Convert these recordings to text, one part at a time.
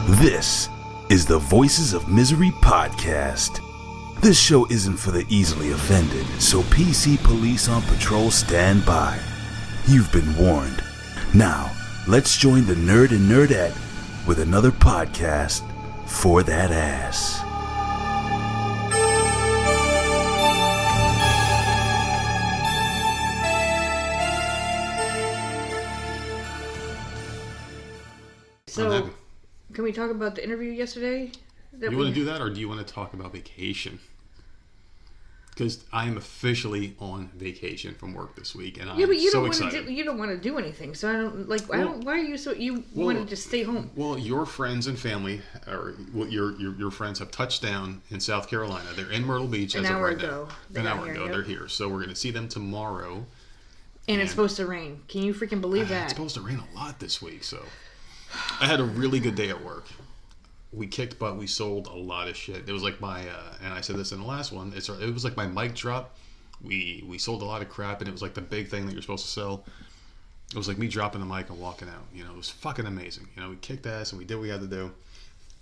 This is the Voices of Misery podcast. This show isn't for the easily offended, so PC police on patrol stand by. You've been warned. Now, let's join the nerd and nerdette with another podcast for that ass. So, can we talk about the interview yesterday? You want to do that, or do you want to talk about vacation? Because I am officially on vacation from work this week, and I'm so excited. You don't want to do anything, so I don't like. Why are you so? You wanted to stay home? Well, your friends and family, or your friends, have touched down in South Carolina. They're in Myrtle Beach as of right now. An hour ago, they're here. So we're going to see them tomorrow. And it's supposed to rain. Can you freaking believe that? It's supposed to rain a lot this week, so I had a really good day at work. We kicked butt. We sold a lot of shit. It was like my, and I said this in the last one, it was like my mic drop. We sold a lot of crap, and it was like the big thing that you're supposed to sell. It was like me dropping the mic and walking out. You know, it was fucking amazing. You know, we kicked ass, and we did what we had to do.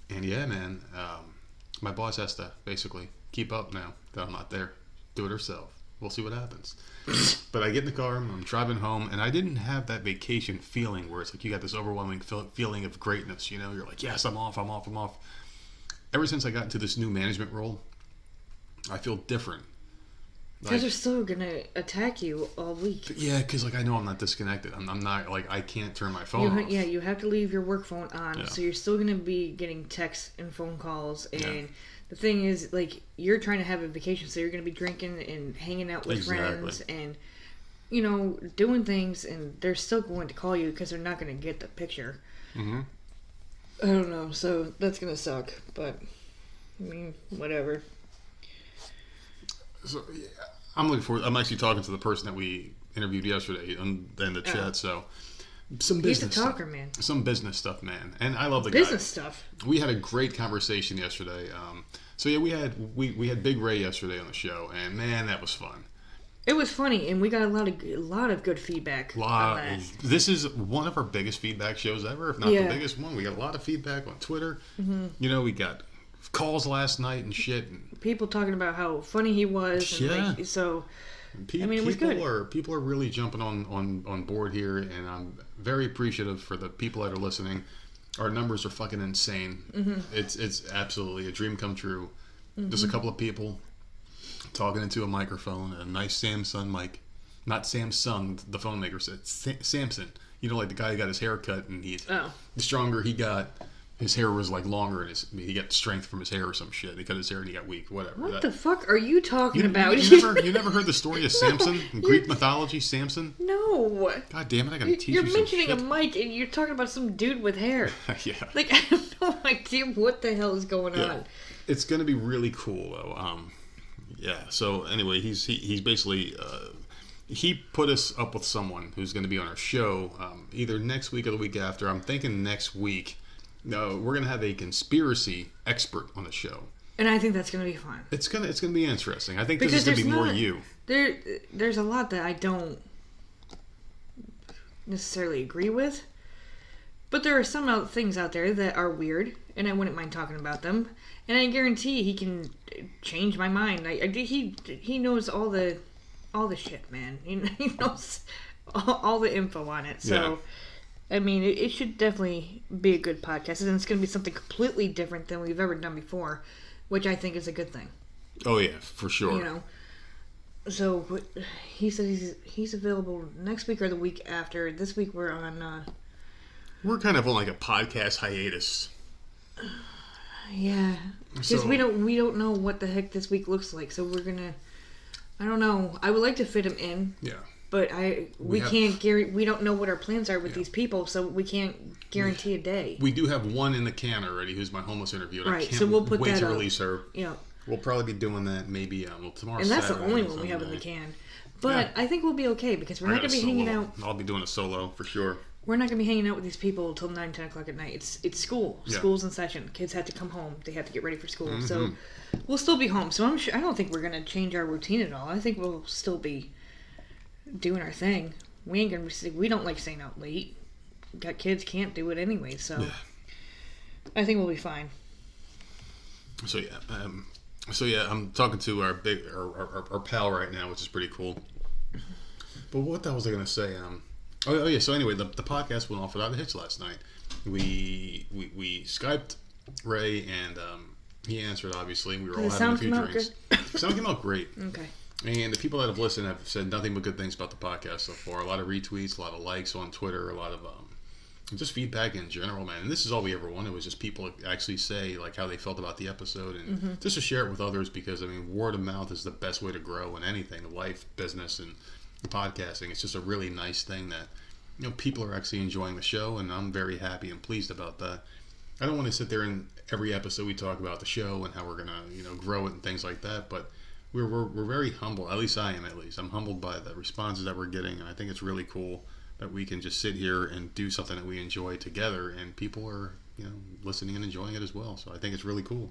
And yeah, man, my boss has to basically keep up now that I'm not there. Do it herself. We'll see what happens. But I get in the car, I'm driving home, and I didn't have that vacation feeling where it's like you got this overwhelming feeling of greatness, you know? You're like, yes, I'm off. Ever since I got into this new management role, I feel different. Because they're still going to attack you all week. Yeah, because like I know I'm not disconnected. I'm not, like, I can't turn my phone off. Yeah, you have to leave your work phone on, so you're still going to be getting texts and phone calls, and the thing is, like, you're trying to have a vacation, so you're going to be drinking and hanging out with friends and, you know, doing things, and they're still going to call you because they're not going to get the picture. Mm-hmm. I don't know, so that's going to suck, but, I mean, whatever. So, yeah, I'm looking forward. I'm actually talking to the person that we interviewed yesterday in the chat, so some business He's a talker, stuff. Man. Some business stuff, man. And I love the guy. Business stuff. We had a great conversation yesterday. So yeah, we had Big Ray yesterday on the show, and man, that was fun. It was funny, and we got a lot of good feedback on that. This is one of our biggest feedback shows ever, if not the biggest one. We got a lot of feedback on Twitter. Mm-hmm. You know, we got calls last night and shit. And people talking about how funny he was. And like, so, I mean, it was good. People are really jumping on board here, and I'm very appreciative for the people that are listening. Our numbers are fucking insane. Mm-hmm. It's absolutely a dream come true. Mm-hmm. Just a couple of people talking into a microphone, a nice Samsung mic. Not Samsung, the phone maker said. Samson. You know, like the guy who got his hair cut, and the stronger he got, his hair was like longer, and he got strength from his hair or some shit. He cut his hair and he got weak, whatever. What the fuck are you talking about? You never heard the story of Samson in Greek mythology? Samson? No. God damn it! I gotta teach you some shit. You're mentioning a mic, and you're talking about some dude with hair. Yeah. Like, I have no idea what the hell is going on. It's gonna be really cool though. So anyway, he's basically he put us up with someone who's going to be on our show either next week or the week after. I'm thinking next week. No, we're going to have a conspiracy expert on the show. And I think that's going to be fun. It's going to be interesting. I think this is going to be more you. There's a lot that I don't necessarily agree with. But there are some things out there that are weird, and I wouldn't mind talking about them. And I guarantee he can change my mind. He knows all the shit, man. He knows all the info on it. So I mean, it should definitely be a good podcast, and it's going to be something completely different than we've ever done before, which I think is a good thing. Oh yeah, for sure. You know, so he said he's available next week or the week after. This week we're on. We're kind of on like a podcast hiatus. Yeah, because we don't know what the heck this week looks like, so we're gonna. I don't know. I would like to fit him in. Yeah. But we don't know what our plans are with these people, so we can't guarantee a day. We do have one in the can already, who's my homeless interview. And right, I can't so we'll put wait that to up. release her. Yeah. We'll probably be doing that maybe tomorrow. And that's Saturday, the only one we have in the can. But I think we'll be okay because we're not going to be hanging out. I'll be doing a solo for sure. We're not going to be hanging out with these people until 9, 10 o'clock at night. It's school. Yeah. School's in session. Kids have to come home. They have to get ready for school. Mm-hmm. So we'll still be home. So I don't think we're going to change our routine at all. I think we'll still be doing our thing. We ain't going to be... We don't like staying out late. Got kids, can't do it anyway, so... Yeah. I think we'll be fine. So yeah, I'm talking to our pal right now, which is pretty cool. But what the hell was I going to say? Oh yeah. So anyway, the podcast went off without a hitch last night. We Skyped Ray, and he answered. Obviously, we were all having a few drinks. Sound came out great. Okay. And the people that have listened have said nothing but good things about the podcast so far. A lot of retweets, a lot of likes on Twitter, a lot of just feedback in general, man. And this is all we ever wanted, was just people actually say like how they felt about the episode, and just to share it with others, because I mean, word of mouth is the best way to grow in anything, life, business, and podcasting. It's just a really nice thing that, you know, people are actually enjoying the show, and I'm very happy and pleased about that. I don't want to sit there in every episode we talk about the show and how we're gonna, you know, grow it and things like that, but we're very humble. At least I am. I'm humbled by the responses that we're getting, and I think it's really cool that we can just sit here and do something that we enjoy together, and people are, you know, listening and enjoying it as well. So I think it's really cool.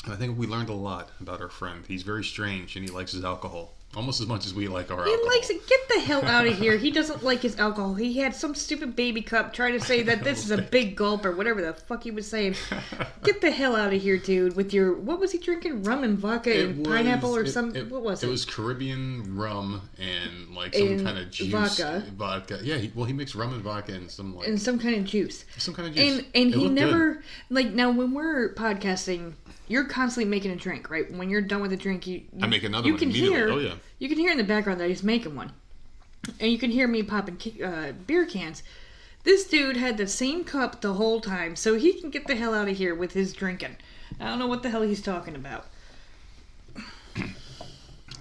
And I think we learned a lot about our friend. He's very strange, and he likes his alcohol almost as much as we like our alcohol. He likes it. Get the hell out of here. He doesn't like his alcohol. He had some stupid baby cup trying to say that this is a big gulp or whatever the fuck he was saying. Get the hell out of here, dude, with your... What was he drinking? Rum and vodka and pineapple or something? What was it? It was Caribbean rum and like some kind of juice. Vodka. Yeah, he mixed rum and vodka and some like... And some kind of juice. Some kind of juice. And he never... Good. Like, now when we're podcasting... You're constantly making a drink, right? When you're done with a drink, I make another one immediately. You can hear in the background that he's making one. And you can hear me popping beer cans. This dude had the same cup the whole time, so he can get the hell out of here with his drinking. I don't know what the hell he's talking about.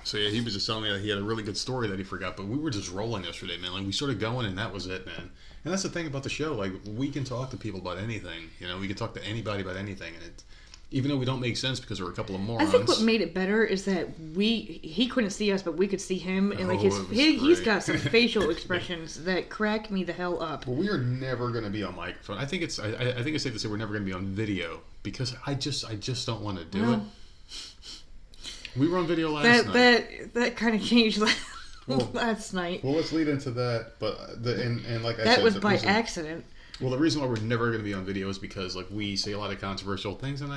So yeah, he was just telling me that he had a really good story that he forgot, but we were just rolling yesterday, man. Like, we started going, and that was it, man. And that's the thing about the show. Like, we can talk to people about anything. You know, we can talk to anybody about anything, and it's... Even though we don't make sense because we're a couple of morons. I think what made it better is that he couldn't see us, but we could see him, and like he's got some facial expressions that crack me the hell up. Well, we are never going to be on microphone. I think it's safe to say we're never going to be on video because I just don't want to do it. We were on video last night. That kind of changed last night. Well, let's lead into that. But and like I said, that was by accident. Well, the reason why we're never going to be on video is because like we say a lot of controversial things, and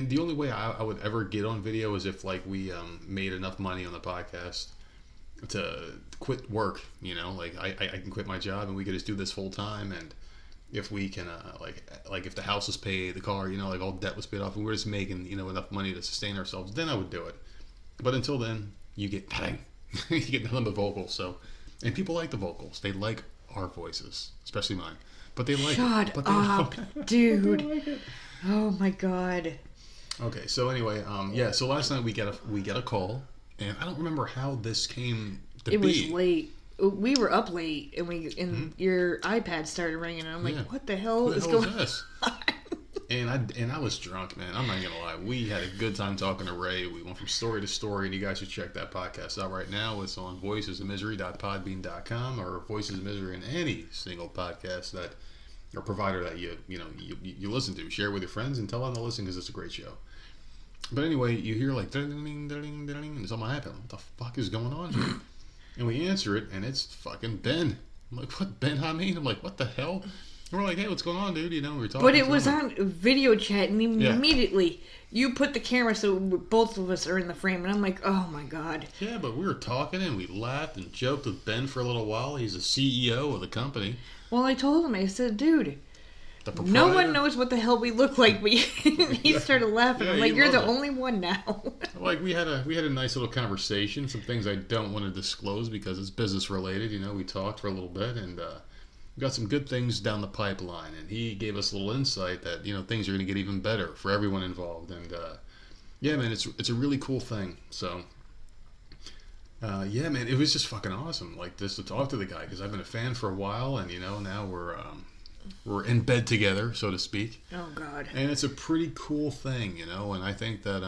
the only way I would ever get on video is if like we made enough money on the podcast to quit work. You know, like I can quit my job and we could just do this full time, and if we can like if the house was paid, the car, you know, like all debt was paid off, and we're just making, you know, enough money to sustain ourselves, then I would do it. But until then, you get you get nothing but vocals. So, and people like the vocals. They like our voices, especially mine. But they like Shut it. But up, dude. Like it. Oh my god. Okay, so anyway, so last night we get a call, and I don't remember how this came to be. It was late. We were up late, and your iPad started ringing, and I'm like, what the hell is going on? And I was drunk, man. I'm not gonna lie. We had a good time talking to Ray. We went from story to story, and you guys should check that podcast out right now. It's on voicesofmisery.podbean.com or Voices of Misery in any single podcast that or provider that you listen to. Share it with your friends and tell them to listen because it's a great show. But anyway, you hear like ding, ding, ding, ding, and it's on my iPad. What the fuck is going on here? And we answer it, and it's fucking Ben. I'm like, what, Ben Hameen? I'm like, what the hell? And we're like, hey, what's going on, dude? You know, we're talking. But it was on video chat, and immediately you put the camera so both of us are in the frame, and I'm like, oh my god. Yeah, but we were talking, and we laughed and joked with Ben for a little while. He's the CEO of the company. Well, I told him, I said, dude, no one knows what the hell we look like. He started laughing. I'm like, you're the only one now. Like, we had a nice little conversation. Some things I don't want to disclose because it's business related. You know, we talked for a little bit, and we got some good things down the pipeline. And he gave us a little insight that, you know, things are going to get even better for everyone involved. And yeah, man, it's a really cool thing. So. Yeah, man, it was just fucking awesome. Like, just to talk to the guy because I've been a fan for a while, and you know, now we're in bed together, so to speak. Oh God! And it's a pretty cool thing, you know. And I think that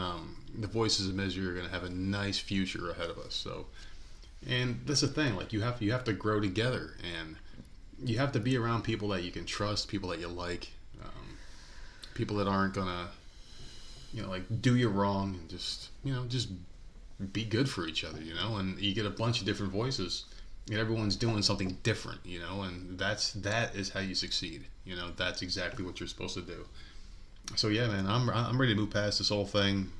the Voices of Misery are going to have a nice future ahead of us. So, and that's the thing. Like, you have to grow together, and you have to be around people that you can trust, people that you like, people that aren't gonna, you know, like do you wrong, and just be good for each other, you know. And you get a bunch of different voices and everyone's doing something different, you know, and that is how you succeed. You know, that's exactly what you're supposed to do. So yeah, man, I'm ready to move past this whole thing.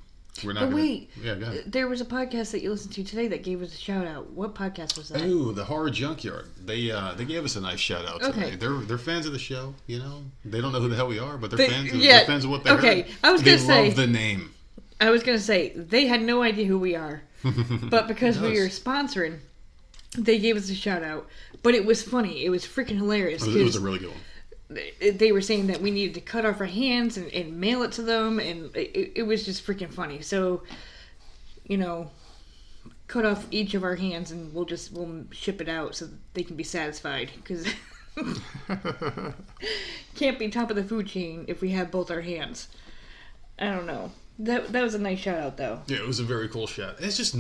We're not. But wait, yeah, go ahead. there was a podcast that you listened to today that gave us a shout out. What podcast was that? Ooh, the Horror Junkyard. They gave us a nice shout out today. Okay. They're fans of the show. You know, they don't know who the hell we are, but they're They- fans. yeah, They're fans of what they okay, heard. I was they gonna say- love the name. I was gonna say they had no idea who we are, but because we Yes. were sponsoring, they gave us a shout out. But it was funny. It was freaking hilarious. It was a 'cause really good one. they were saying that we needed to cut off our hands and mail it to them, and it was just freaking funny. So, you know, cut off each of our hands and we'll ship it out so that they can be satisfied, because can't be top of the food chain if we have both our hands. I don't know. That was a nice shout out though. Yeah, it was a very cool shout. It's just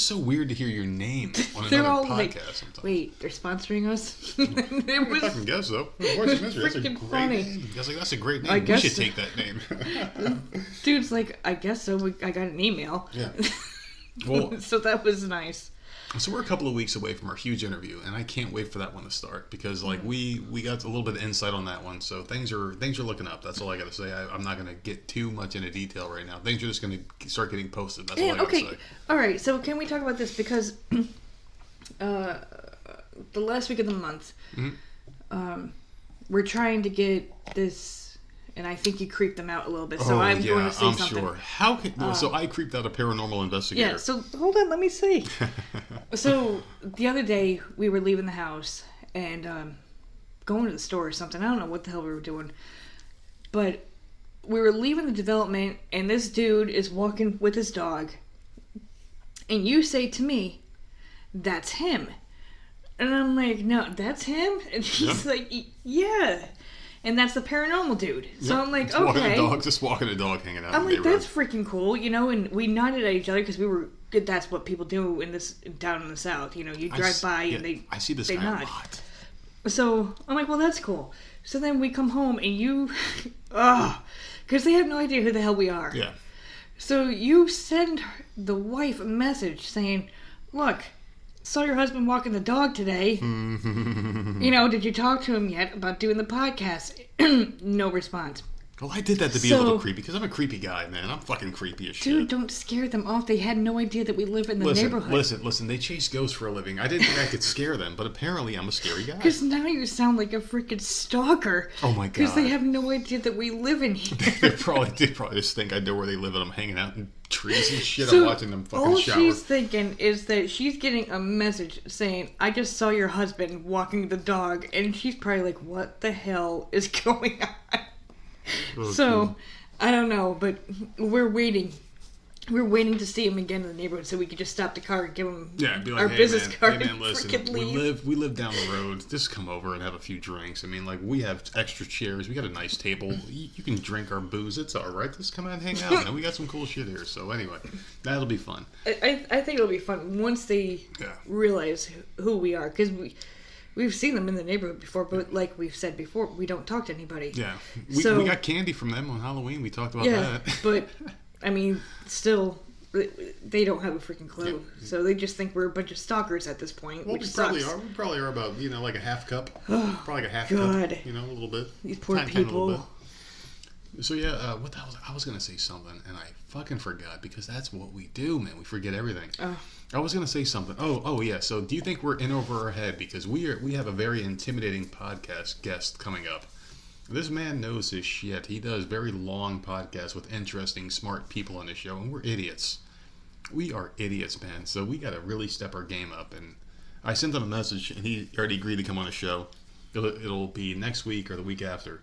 so weird to hear your name on They're another all podcast like, sometimes. wait, they're sponsoring us? It I was can guess so. Voice of Mystery. That's a freaking great funny. name. I was like, that's a great name. I We guess should so. take that name. dude's like, I guess so. I got an email. Yeah. Well, So that was nice. so we're a couple of weeks away from our huge interview, and I can't wait for that one to start because like we got a little bit of insight on that one. So things are looking up. That's all I got to say. I'm not going to get too much into detail right now. Things are just going to start getting posted. That's all I And, got to okay, say. all right. So can we talk about this because the last week of the month, Mm-hmm. we're trying to get this, and I think you creeped them out a little bit. So I'm going to say I'm something. sure. How can so I creeped out a paranormal investigator. Yeah. So hold on. Let me see. So the other day we were leaving the house and going to the store or something. I don't know what the hell we were doing, but we were leaving the development, and this dude is walking with his dog, and you say to me, "That's him," and I'm like, "No, that's him," and he's like, "Yeah." And that's the paranormal dude. So Yep. I'm like, Just walking okay. just walking a dog hanging out. I'm in like, the neighborhood. that's freaking cool, you know. And we nodded at each other because we were. That's what people do in this down in the South. You know, you drive by and I see this they guy nod. a lot. So I'm like, well, that's cool. So then we come home and you, because they have no idea who the hell we are. Yeah. So you send the wife a message saying, look, saw your husband walking the dog today. You know, did you talk to him yet about doing the podcast? No response. Well, I did that to be a little So- creepy because I'm a creepy guy, man. I'm fucking creepy as shit. Dude, don't scare them off. They had no idea that we live in the neighborhood. Listen. They chase ghosts for a living. I didn't think I could scare them, but apparently I'm a scary guy. Because now you sound like a freaking stalker. Oh my Because they God. have no idea that we live in here. they probably just think I know where they live and I'm hanging out in trees and shit. So I'm watching them fucking all shower. she's thinking is that she's getting a message saying, I just saw your husband walking the dog. And she's probably like, what the hell is going on? So, I don't know, but we're waiting. We're waiting to see him again in the neighborhood so we could just stop the car and give him Yeah, be like, our hey, business man, card hey, man, and listen, freaking leave. we live down the road. Just come over and have a few drinks. I mean, like, we have extra chairs. We got a nice table. You can drink our booze. It's all right. Just come out and hang out, man. We got some cool shit here. So anyway, that'll be fun. I think it'll be fun once they Yeah. realize who we are, because we've seen them in the neighborhood before, but like we've said before, we don't talk to anybody. Yeah, So- we got candy from them on Halloween. We talked about Yeah, that. but I mean, still, they don't have a freaking clue, so they just think we're a bunch of stalkers at this point, Well, which we sucks. probably are about, like a half cup. Probably like a half God. cup. A little bit. These poor Tiny little people. bit. So yeah, what the hell I was gonna say something and I fucking forgot because that's what we do, man. We forget everything. I was gonna say something. Oh yeah. So do you think we're in over our head because we have a very intimidating podcast guest coming up? This man knows his shit. He does very long podcasts with interesting, smart people on his show, and we're idiots. We are idiots, man. So we gotta really step our game up. And I sent him a message, and he already agreed to come on the show. It'll be next week or the week after.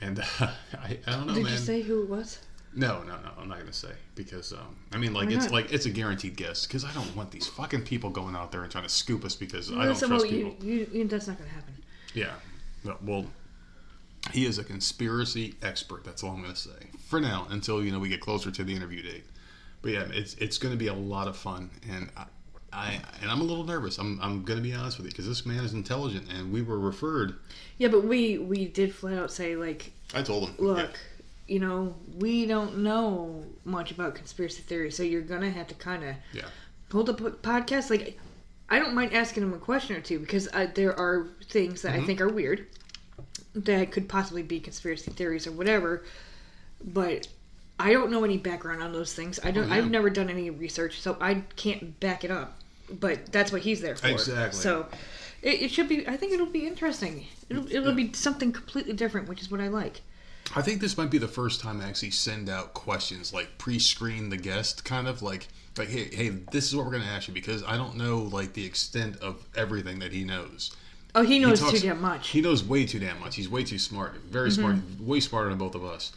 And I don't know, Did man. you say who it was? No, I'm not gonna say because I mean, like Why it's not? like it's a guaranteed guess because I don't want these fucking people going out there and trying to scoop us because I don't Listen, trust well, people. that's not going to happen. Yeah, no, well, he is a conspiracy expert. That's all I'm gonna say for now until we get closer to the interview date. But yeah, it's gonna be a lot of fun, and I'm a little nervous. I'm gonna be honest with you because this man is intelligent, and we were referred. Yeah, but we did flat out say, like, I told him, look, we don't know much about conspiracy theory, so you're going to have to kind of yeah. hold the podcast. Like, I don't mind asking him a question or two because there are things that I think are weird that could possibly be conspiracy theories or whatever, but I don't know any background on those things. I've never done any research, so I can't back it up. But that's what he's there for. Exactly. So it should be. I think it'll be interesting. It'll be something completely different, which is what I like. I think this might be the first time I actually send out questions, like pre-screen the guest, kind of like hey, this is what we're going to ask you, because I don't know like the extent of everything that he knows. Oh, he knows too damn much. He knows way too damn much. He's way too smart, very smart, way smarter than both of us.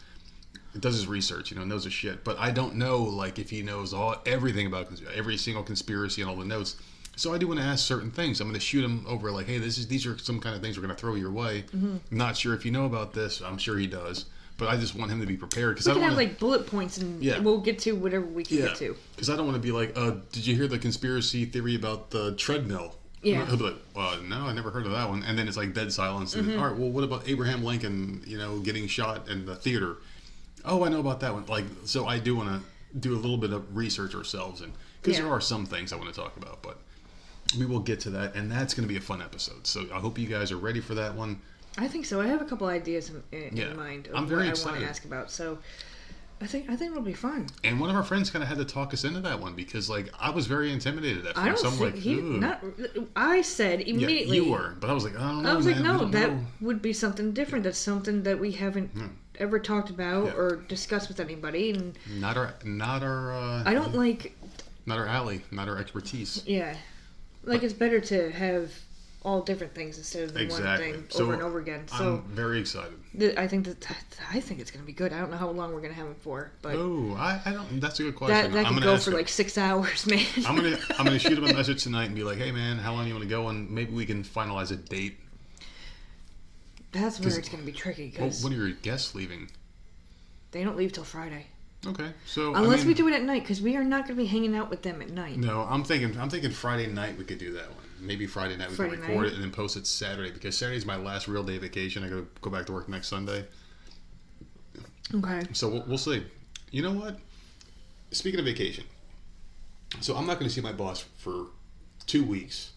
Does his research, knows his shit. But I don't know like if he knows everything about every single conspiracy and all the notes. So I do want to ask certain things. I'm going to shoot him over like, hey, these are some kind of things we're going to throw your way. Not sure if you know about this. I'm sure he does. But I just want him to be prepared. Cause we can have like bullet points and we'll get to whatever we can get to. Because I don't want to be like, did you hear the conspiracy theory about the treadmill? Yeah. He'll be like, no, I never heard of that one. And then it's like dead silence. And all right, well, what about Abraham Lincoln, getting shot in the theater? Oh, I know about that one. Like, so I do want to do a little bit of research ourselves. And because there are some things I want to talk about. But we will get to that. And that's going to be a fun episode. So I hope you guys are ready for that one. I think so. I have a couple ideas in mind of what I want to ask about. So I think it'll be fun. And one of our friends kind of had to talk us into that one because, like, I was very intimidated at first. I don't think I said immediately. Yeah, you were, but I was like, I don't know. I was like, no, that would be something different. That's something that we haven't ever talked about or discussed with anybody. And not our. I don't like. Not our alley. Not our expertise. Yeah, like it's better to have all different things instead of the one thing over and over again. So I'm very excited. I think it's going to be good. I don't know how long we're going to have it for, but I don't. That's a good question. That could go for like 6 hours, man. I'm gonna shoot him a message tonight and be like, hey man, how long do you want to go? And maybe we can finalize a date. That's where it's going to be tricky because when are your guests leaving? They don't leave till Friday. Okay, so unless we do it at night, because we are not going to be hanging out with them at night. No, I'm thinking Friday night we could do that one. Maybe Friday night we can record it and then post it Saturday, because Saturday's my last real day of vacation. I got to go back to work next Sunday. Okay. So we'll see. You know what? Speaking of vacation, so I'm not going to see my boss for 2 weeks.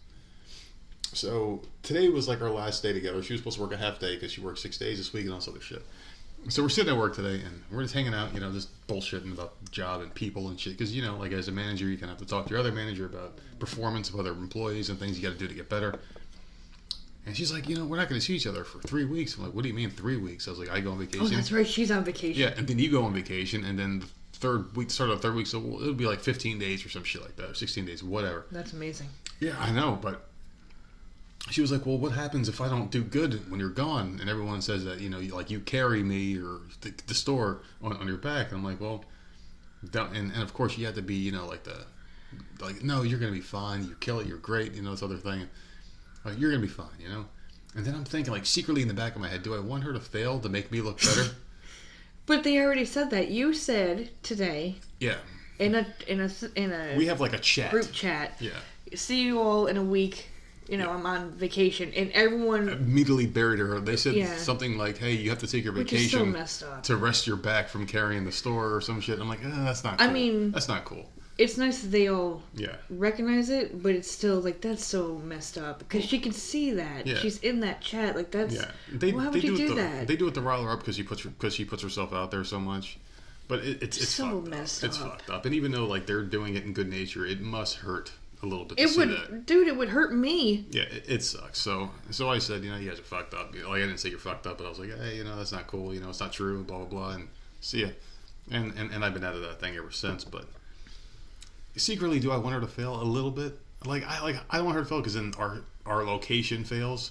So today was like our last day together. She was supposed to work a half day because she worked 6 days this week and all this other shit. So we're sitting at work today and we're just hanging out, just bullshitting about job and people and shit. Because, like as a manager, you kind of have to talk to your other manager about performance of other employees and things you got to do to get better. And she's like, we're not going to see each other for 3 weeks. I'm like, what do you mean 3 weeks? I was like, I go on vacation. Oh, that's right. She's on vacation. Yeah, and then you go on vacation, and then the start of the third week, so it'll be like 15 days or some shit like that, or 16 days, whatever. That's amazing. Yeah, I know, but she was like, well, what happens if I don't do good when you're gone? And everyone says that, you carry me or the store on your back. And I'm like, well, and of course you have to be, no, you're going to be fine. You kill it. You're great. This other thing. Like, you're going to be fine, And then I'm thinking, like, secretly in the back of my head, do I want her to fail to make me look better? But they already said that. You said today. Yeah. In a we have like a chat. Group chat. Yeah. See you all in a week. I'm on vacation, and everyone immediately buried her. They said something like, "Hey, you have to take your vacation which is so messed up. To rest your back from carrying the store or some shit." I'm like, that's not cool. I mean, that's not cool. It's nice that they all recognize it, but it's still like that's so messed up because she can see that she's in that chat. Like that's why would you do that? They do it to rile her up because she puts herself out there so much. But it's so fucked messed up. It's fucked up. And even though like they're doing it in good nature, it must hurt a little bit. Dude, it would hurt me. Yeah, it sucks. So I said, you guys are fucked up. Like I didn't say you're fucked up, but I was like, hey, that's not cool. It's not true. Blah blah blah. And see ya. And I've been out of that thing ever since. But secretly, do I want her to fail a little bit? I don't want her to fail because then our location fails.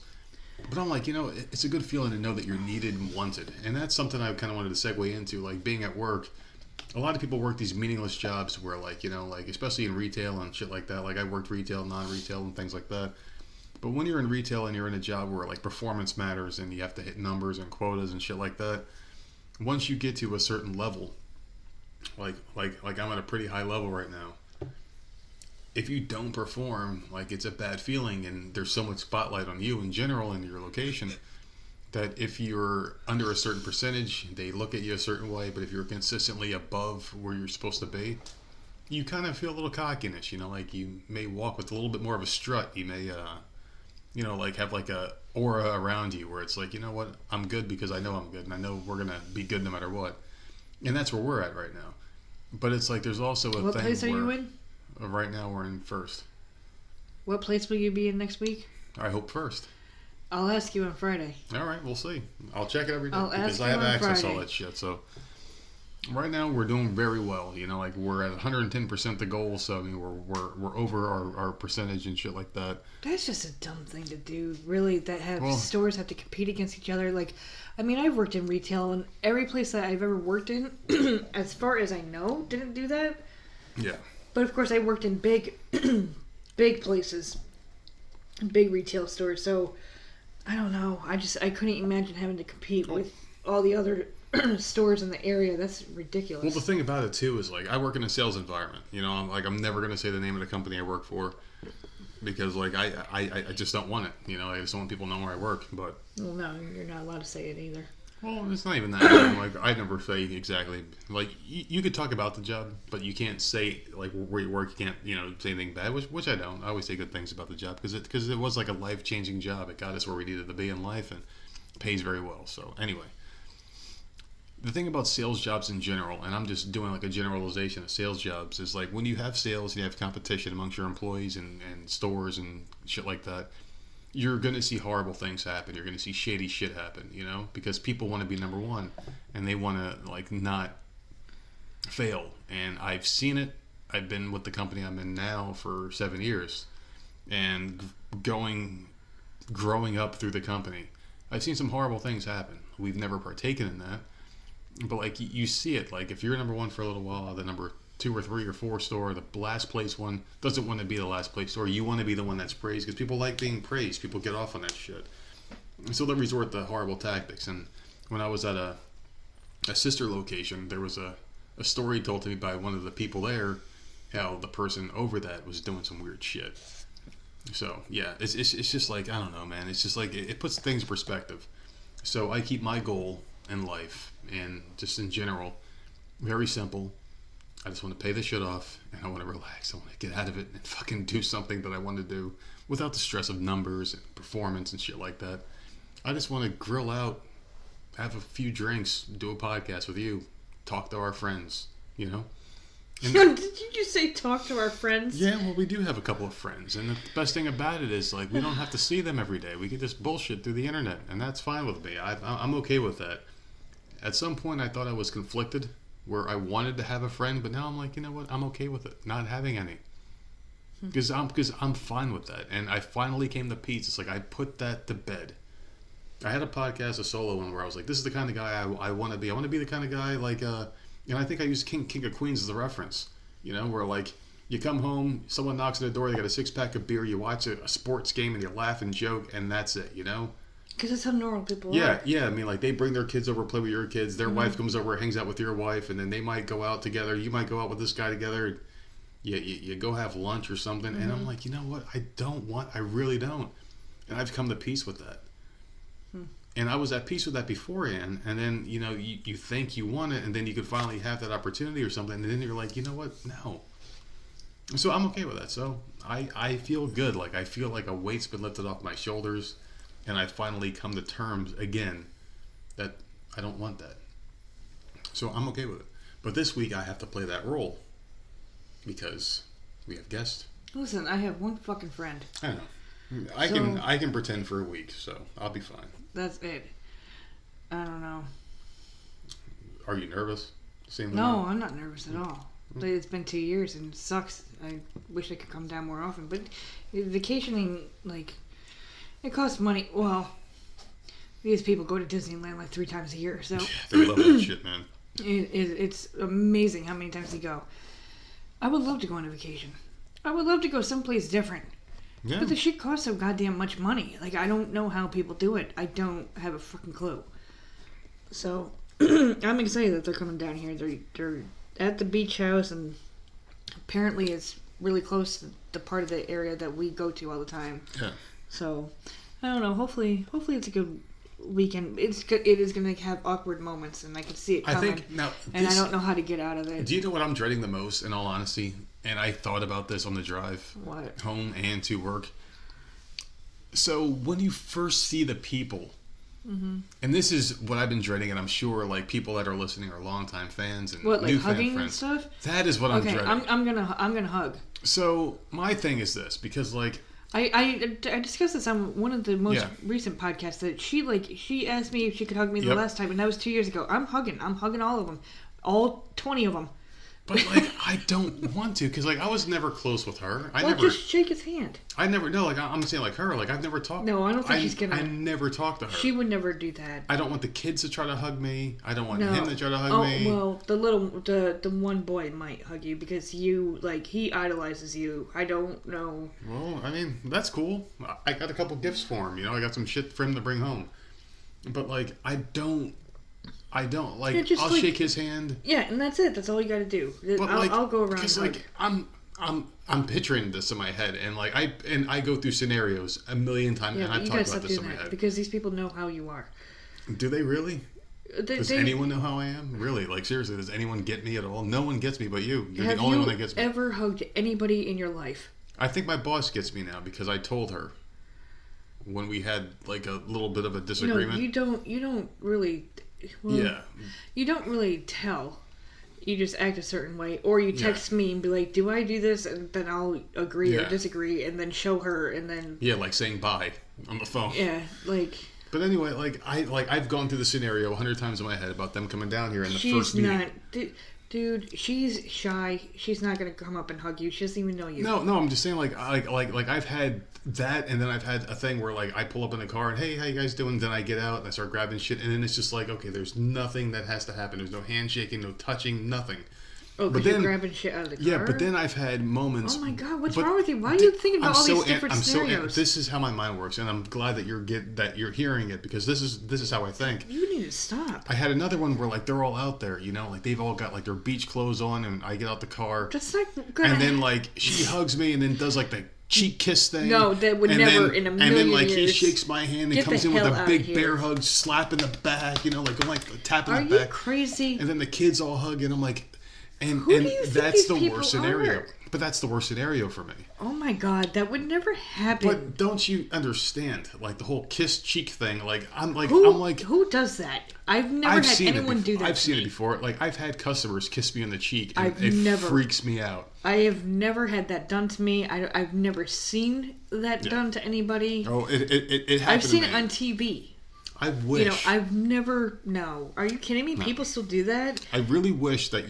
But I'm like, it's a good feeling to know that you're needed and wanted, and that's something I kind of wanted to segue into, like being at work. A lot of people work these meaningless jobs where, like, especially in retail and shit like that. Like, I worked retail, non-retail, and things like that. But when you're in retail and you're in a job where, like, performance matters and you have to hit numbers and quotas and shit like that, once you get to a certain level, like I'm at a pretty high level right now, if you don't perform, like, it's a bad feeling, and there's so much spotlight on you in general in your location that if you're under a certain percentage, they look at you a certain way, but if you're consistently above where you're supposed to be, you kind of feel a little cockiness, you know, like you may walk with a little bit more of a strut. You may, you know, like have like a aura around you where it's like, you know what, I'm good because I know I'm good and I know we're going to be good no matter what. And that's where we're at right now. But it's like there's also a What thing place are where you in? Right now we're in first. What place will you be in next week? I hope first. I'll ask you on Friday. All right, we'll see. I'll check it every day I'll because ask I have you on access to Friday. all that shit. So right now we're doing very well. You know, like we're at 110% the goal. So I mean, we're over our percentage and shit like that. That's just a dumb thing to do, really, that have Well- stores have to compete against each other. Like, I mean, I've worked in retail, and every place that I've ever worked in, as far as I know, didn't do that. Yeah. But of course, I worked in big, big places, big retail stores. So I don't know. I couldn't imagine having to compete with all the other stores in the area. That's ridiculous. Well, the thing about it too is like I work in a sales environment. You know, I'm never gonna say the name of the company I work for because like I just don't want it. You know, I just don't want people to know where I work. But Well, no, you're not allowed to say it either. well, it's not even that. I mean, like I never say exactly. Like you could talk about the job, but you can't say like where you work. You can't say anything bad, which I don't. I always say good things about the job because it was like a life changing job. It got us where we needed to be in life and pays very well. So anyway. The thing about sales jobs in general, and I'm just doing like a generalization of sales jobs, is like when you have sales and you have competition amongst your employees and stores and shit like that, you're going to see horrible things happen. You're going to see shady shit happen, you know, because people want to be number one and they want to like not fail. And I've seen it. I've been with the company I'm in now for 7 years and growing up through the company. I've seen some horrible things happen. We've never partaken in that. But like you see it, like if you're number one for a little while, the number 2 or 3 or 4 store, the last place one doesn't want to be the last place store. You want to be the one that's praised because people like being praised. People get off on that shit, and so they resort to horrible tactics. And when I was at a sister location, there was a story told to me by one of the people there, how the person over that was doing some weird shit. So yeah, it's just like I don't know, man. It's just like it puts things in perspective. So I keep my goal in life and just in general very simple. I just want to pay this shit off and I want to relax. I want to get out of it and fucking do something that I want to do without the stress of numbers and performance and shit like that. I just want to grill out, have a few drinks, do a podcast with you, talk to our friends, you know. And Did you just say talk to our friends? yeah, well, we do have a couple of friends, and the best thing about it is like we don't have to see them every day. We can just bullshit through the internet, and that's fine with me. I'm okay with that. At some point, I thought I was conflicted, where I wanted to have a friend, but now I'm like, you know what? I'm okay with it, not having any, because I'm fine with that. And I finally came to peace. It's like I put that to bed. I had a podcast, a solo one, where I was like, this is the kind of guy I want to be. I want to be the kind of guy like, and I think I used King of Queens as a reference. You know, where like you come home, someone knocks on the door, they got a 6-pack of beer, you watch a sports game, and you laugh and joke, and that's it. You know. Because that's how normal people are. Yeah. I mean, like they bring their kids over, play with your kids. Their wife comes over, hangs out with your wife, and then they might go out together. You might go out with this guy together. You go have lunch or something. And I'm like, you know what? I really don't. And I've come to peace with that. And I was at peace with that beforehand. And then, you know, you think you want it, and then you could finally have that opportunity or something. And then you're like, you know what? No. So I'm okay with that. So I feel good. Like I feel like a weight's been lifted off my shoulders. And I finally come to terms again that I don't want that. So I'm okay with it. But this week I have to play that role because we have guests. Listen, I have one fucking friend. I don't know. I can pretend for a week, so I'll be fine. That's it. I don't know. Are you nervous? No, I'm not nervous at all. But it's been 2 years and it sucks. I wish I could come down more often. But vacationing, like, it costs money. Well, these people go to Disneyland like 3 times a year, so Yeah, they love that shit, man. it's amazing how many times they go. I would love to go on a vacation. I would love to go someplace different. Yeah. But the shit costs so goddamn much money. Like, I don't know how people do it. I don't have a fucking clue. So, I'm excited that they're coming down here. They're at the beach house, and apparently it's really close to the part of the area that we go to all the time. Yeah. So, I don't know. Hopefully it's a good weekend. It is going to have awkward moments, and I can see it coming. I think now, and I don't know how to get out of it. Do you know what I'm dreading the most? In all honesty, and I thought about this on the drive home and to work. So when you first see the people, and this is what I've been dreading, and I'm sure like people that are listening are longtime fans and new hugging fan and friends. stuff. That is what I'm dreading. I'm gonna hug. So my thing is this, because like I discussed this on one of the most recent podcasts that she asked me if she could hug me the last time, and that was 2 years ago. I'm hugging all of them, all 20 of them. But like I don't want to, because like I was never close with her. Just shake his hand. I never like I'm saying like her, like I've never talked. No, I don't think she's gonna. I never talked to her. She would never do that. I don't want the kids to try to hug me. I don't want him to try to hug me. Well, the one boy might hug you because he idolizes you. I don't know. Well, I mean that's cool. I got a couple gifts for him. I got some shit for him to bring home. But like I don't like. I'll shake his hand. Yeah, and that's it. That's all you got to do. I'll go around. Because like I'm picturing this in my head, and like I go through scenarios a million times, and I've talked about this in my head. Because these people know how you are. Do they really? Does anyone know how I am? Really? Like seriously, does anyone get me at all? No one gets me but you. You're the only one that gets me. Have you ever hugged anybody in your life? I think my boss gets me now because I told her when we had like a little bit of a disagreement. No, you don't really. Well, yeah. You don't really tell. You just act a certain way. Or you text me and be like, do I do this? And then I'll agree or disagree and then show her and then... Yeah, like saying bye on the phone. Yeah, like... But anyway, I've gone through the scenario 100 times in my head about them coming down here in the first meeting. Dude, she's shy. She's not going to come up and hug you. She doesn't even know you. No, I'm just saying like I've had that, and then I've had a thing where like I pull up in the car and hey, how you guys doing? Then I get out and I start grabbing shit, and then it's just like, okay, there's nothing that has to happen. There's no handshaking, no touching, nothing. Oh, because you're grabbing shit out of the car? Yeah, but then I've had moments... Oh my God, what's wrong with you? Why are you thinking about all these different scenarios? This is how my mind works, and I'm glad that you're hearing it, because this is how I think. You need to stop. I had another one where like they're all out there, like they've all got like their beach clothes on, and I get out the car. That's not gonna... And then like she hugs me and then does like the cheek kiss thing. No, that would never in a million years. And then like he shakes my hand and comes in with a big bear hug, slap in the back, like tapping the back. Are you crazy? And then the kids all hug, and I'm like... And that's the worst scenario. But that's the worst scenario for me. Oh my God, that would never happen. But don't you understand? Like the whole kiss cheek thing. Like who does that? I've never had anyone do that. I've seen it before. Like I've had customers kiss me on the cheek, and freaks me out. I have never had that done to me. I've never seen that done to anybody. Oh, it happened. I've seen it on TV. I wish. I've never... No. Are you kidding me? No. People still do that? I really wish that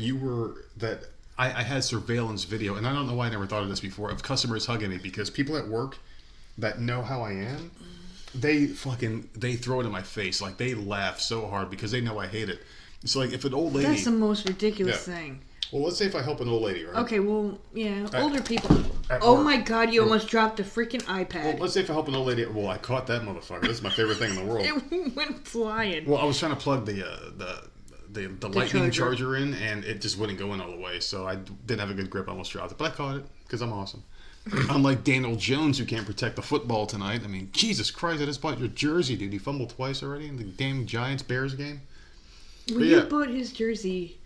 I had surveillance video, and I don't know why I never thought of this before, of customers hugging me, because people at work that know how I am, they throw it in my face. Like, they laugh so hard because they know I hate it. It's like if an old lady... That's the most ridiculous thing. Well, let's say if I help an old lady, right? Okay, well, yeah, older people. Oh my God, you almost dropped the freaking iPad. Well, let's say if I help an old lady. Well, I caught that motherfucker. This is my favorite thing in the world. It went flying. Well, I was trying to plug the lightning charger in, and it just wouldn't go in all the way. So I didn't have a good grip. I almost dropped it, but I caught it because I'm awesome. Unlike Daniel Jones, who can't protect the football tonight. I mean, Jesus Christ, I just bought your jersey, dude. He fumbled twice already in the damn Giants-Bears game. Well, you bought his jersey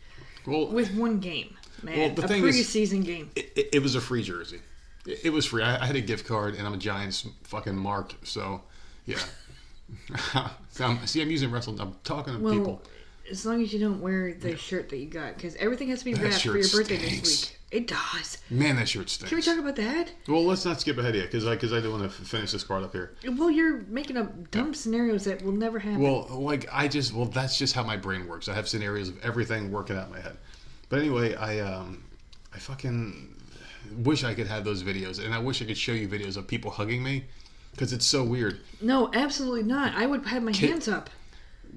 with one game. Man, well, the thing preseason game. It was a free jersey. It was free. I had a gift card, and I'm a Giants fucking mark. So, yeah. I'm using wrestling. I'm talking to people. As long as you don't wear the shirt that you got, because everything has to be wrapped for your birthday this week. It does. Man, that shirt stinks. Can we talk about that? Well, let's not skip ahead yet, because I do want to finish this part up here. Well, you're making up dumb scenarios that will never happen. Well, that's just how my brain works. I have scenarios of everything working out in my head. But anyway, I fucking wish I could have those videos, and I wish I could show you videos of people hugging me, because it's so weird. No, absolutely not. I would have my hands up.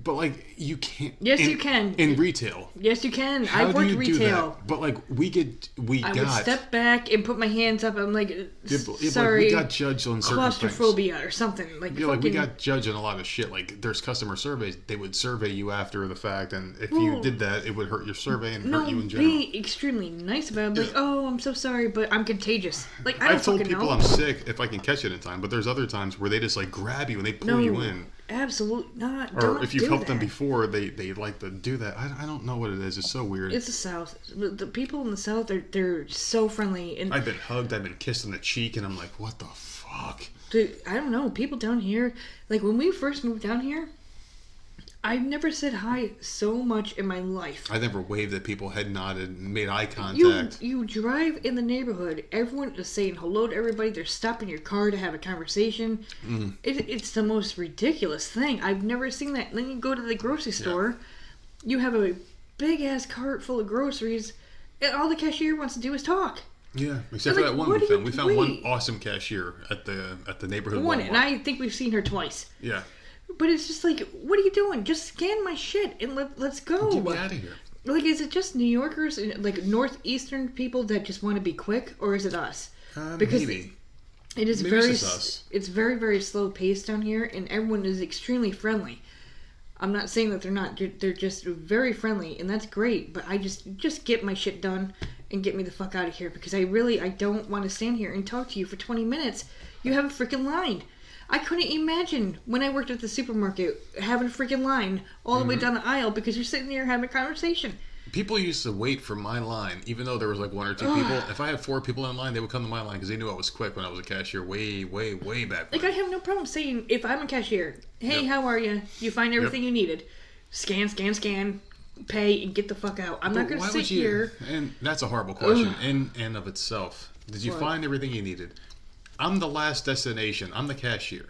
But like you can't. Yes, you can. In retail. Yes, you can. I've worked retail. But like I would step back and put my hands up. I'm like, sorry. We got judged on certain claustrophobia things. Or something like. Yeah, like we got judged on a lot of shit. Like there's customer surveys. They would survey you after the fact, and if you did that, it would hurt your survey and hurt you in general. Be extremely nice about it. Like, oh, I'm so sorry, but I'm contagious. Like I've told people I'm sick if I can catch it in time. But there's other times where they just like grab you and they pull you in. absolutely not. Or Don't if you've do helped them that. before, they like to do that. I don't know what it is. It's so weird. It's the South. The people in the South, they're so friendly. And I've been hugged. I've been kissed on the cheek, and I'm like, what the fuck? dude, I don't know. People down here, like when we first moved down here, I've never said hi so much in my life. I never waved at people, head nodded, and made eye contact. You drive in the neighborhood, everyone is saying hello to everybody. They're stopping your car to have a conversation. It's the most ridiculous thing. I've never seen that. And then you go to the grocery store, you have a big ass cart full of groceries, and all the cashier wants to do is talk. Yeah, except for Like, that one what we do found. you- We found one wait. awesome cashier at the neighborhood One, Walmart. and I think we've seen her twice. Yeah, But it's just like, what are you doing? Just scan my shit and let's go. get me out of here. Like, is it just New Yorkers, like northeastern people that just want to be quick, or is it us? Because Maybe. it is Maybe very, it's just us. it's very, very slow paced down here, and everyone is extremely friendly. I'm not saying that they're not; they're just very friendly, and that's great. But I just get my shit done and get me the fuck out of here because I don't want to stand here and talk to you for 20 minutes. You have a freaking line. I couldn't imagine when I worked at the supermarket having a freaking line all the way down the aisle because you're sitting there having a conversation. People used to wait for my line, even though there was like one or two people. If I had 4 people in line, they would come to my line because they knew I was quick when I was a cashier way, way, way back Like, when. I have no problem saying, if I'm a cashier, hey, Yep. how are you? You find everything you needed. Scan, scan, scan, pay, and get the fuck out. I'm not But going to why sit would you- here. And that's a horrible question in and of itself. Did you What? find everything you needed? I'm the last destination. I'm the cashier,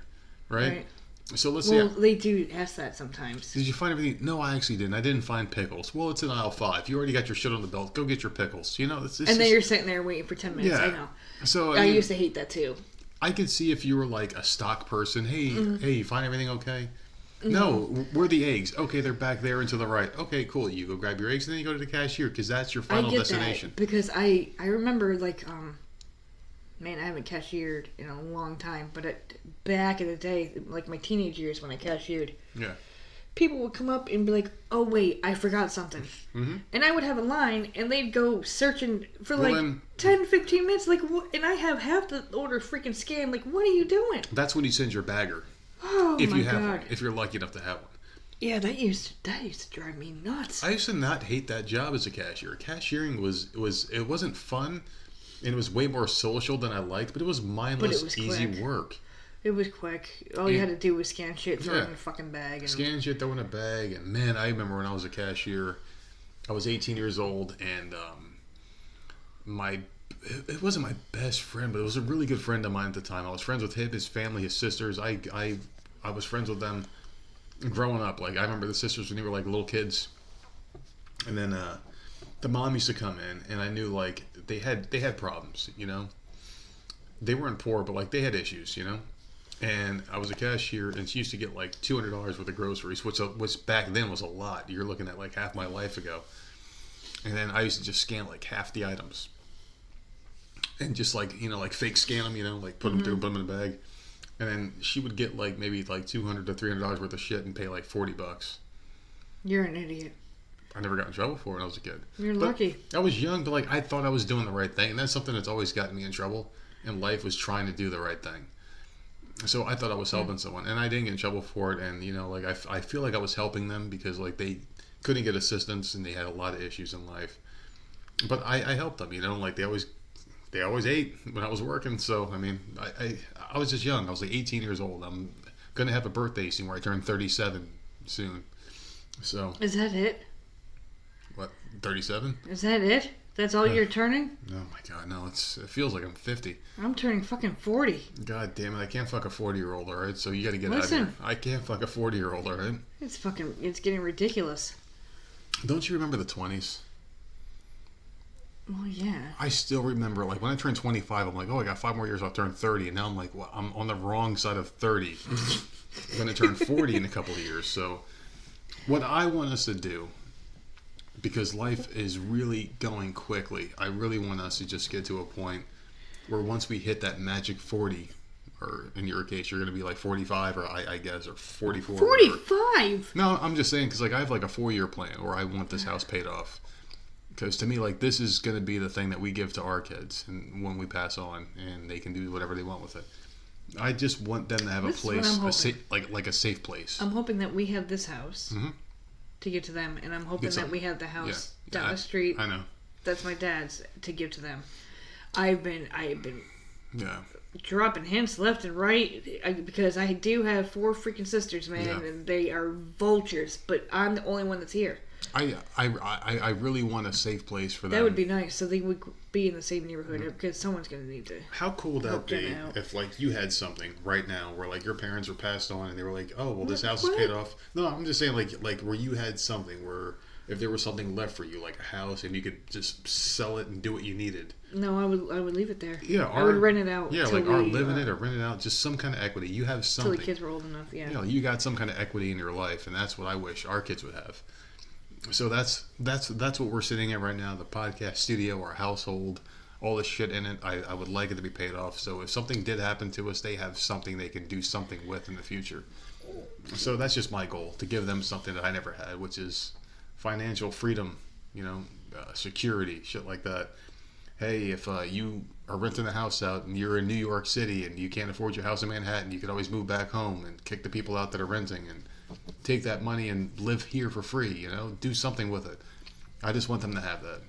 right? Right. So let's Well, see. they do ask that sometimes. Did you find everything? No, I actually didn't. I didn't find pickles. Well, it's in aisle 5. You already got your shit on the belt. Go get your pickles. You know, it's And then you're sitting there waiting for 10 minutes. yeah. I know. So I I, mean, used to hate that too. I could see if you were like a stock person. Hey, Mm-hmm. hey, you find everything okay? No, where are the eggs? Okay, they're back there and to the right. Okay, cool. You go grab your eggs and then you go to the cashier because that's your I final get destination. that because I remember like man, I haven't cashiered in a long time, but back in the day, like my teenage years when I cashiered, Yeah. people would come up and be like, "Oh wait, I forgot something," and I would have a line, and they'd go searching for Well, like then- 10, 15 minutes, like, what? And I have half the order freaking scanned. Like, what are you doing? That's when you send your bagger. Oh If my you have god! one. If you're lucky enough to have one. Yeah, that used to drive me nuts. I used to not hate that job as a cashier. Cashiering it wasn't fun, and it was way more social than I liked, but it was mindless, was easy quick. work. It was quick. All you Yeah. had to do was scan shit, throw it Yeah. in a fucking bag, and Scan shit, throw in a bag, and man, I remember when I was a cashier, I was 18 years old, and it wasn't my best friend, but it was a really good friend of mine at the time. I was friends with him, his family, his sisters. I was friends with them growing up. Like I remember the sisters when they were like little kids, and then the mom used to come in, and I knew like they had problems, you know. They weren't poor, but like they had issues, you know. And I was a cashier, and she used to get like $200 worth of groceries, which back then was a lot. You're looking at like half my life ago. And then I used to just scan like half the items, and just like like fake scan them, like put them through, put them in a bag. And then she would get like maybe like $200 to $300 worth of shit and pay like $40. you're an idiot. I never got in trouble for it when I was a kid. You're But lucky. I was young, but like I thought I was doing the right thing, and that's something that's always gotten me in trouble in life, was trying to do the right thing. So I thought I was helping someone, and I didn't get in trouble for it. And like I feel like I was helping them because like they couldn't get assistance and they had a lot of issues in life. But I helped them, like they always ate when I was working. So I mean, I was just young. I was like 18 years old. I'm gonna have a birthday soon where I turn 37 soon. So Is that it? what, 37? Is that it? That's all you're turning? Oh my god, no! It feels like I'm 50. I'm turning fucking 40. God damn it! I can't fuck a 40-year-old, all right? So you got to get out of Listen. here. I can't fuck a 40-year-old, all right? It's getting ridiculous. Don't you remember the 20s? Well, yeah. I still remember, like, when I turned 25, I'm like, oh, I got 5 more years, I'll turn 30. And now I'm like, well, I'm on the wrong side of 30. I'm going to turn 40 in a couple of years. So what I want us to do, because life is really going quickly, I really want us to just get to a point where once we hit that magic 40, or in your case, you're going to be like 45, or I guess, or 44. 45? No, I'm just saying, because like I have like a 4-year plan where I want this house paid off. Because to me, like, this is going to be the thing that we give to our kids and when we pass on, and they can do whatever they want with it. I just want them to have This a is what I'm place, hoping. like a safe place. I'm hoping that we have this house Mm-hmm. to give to them, and I'm hoping that we have the house down the street. I know. That's my dad's to give to them. I've been Yeah. dropping hints left and right because I do have 4 freaking sisters, man, Yeah. and they are vultures. But I'm the only one that's here. I really want a safe place for them. That would be nice, so they would be in the same neighborhood because someone's going to need to. How cool would that help them be out. if, like, you had something right now where, like, your parents were passed on and they were like, oh, well, this house What? is paid off. No, I'm just saying, like where you had something where if there was something left for you, like a house, and you could just sell it and do what you needed. No, I would leave it there. Yeah, I would rent it out. Yeah, till like, or we, live in it or rent it out. Just some kind of equity. You have till something. the kids were old enough. Yeah. You know, you got some kind of equity in your life, and that's what I wish our kids would have. So that's what we're sitting at right now, the podcast studio, our household, all the shit in it. I would like it to be paid off. So if something did happen to us, they have something they can do something with in the future. So that's just my goal, to give them something that I never had, which is financial freedom, security, shit like that. Hey, if you are renting a house out and you're in New York City and you can't afford your house in Manhattan, you could always move back home and kick the people out that are renting and take that money and live here for free, do something with it. I just want them to have that.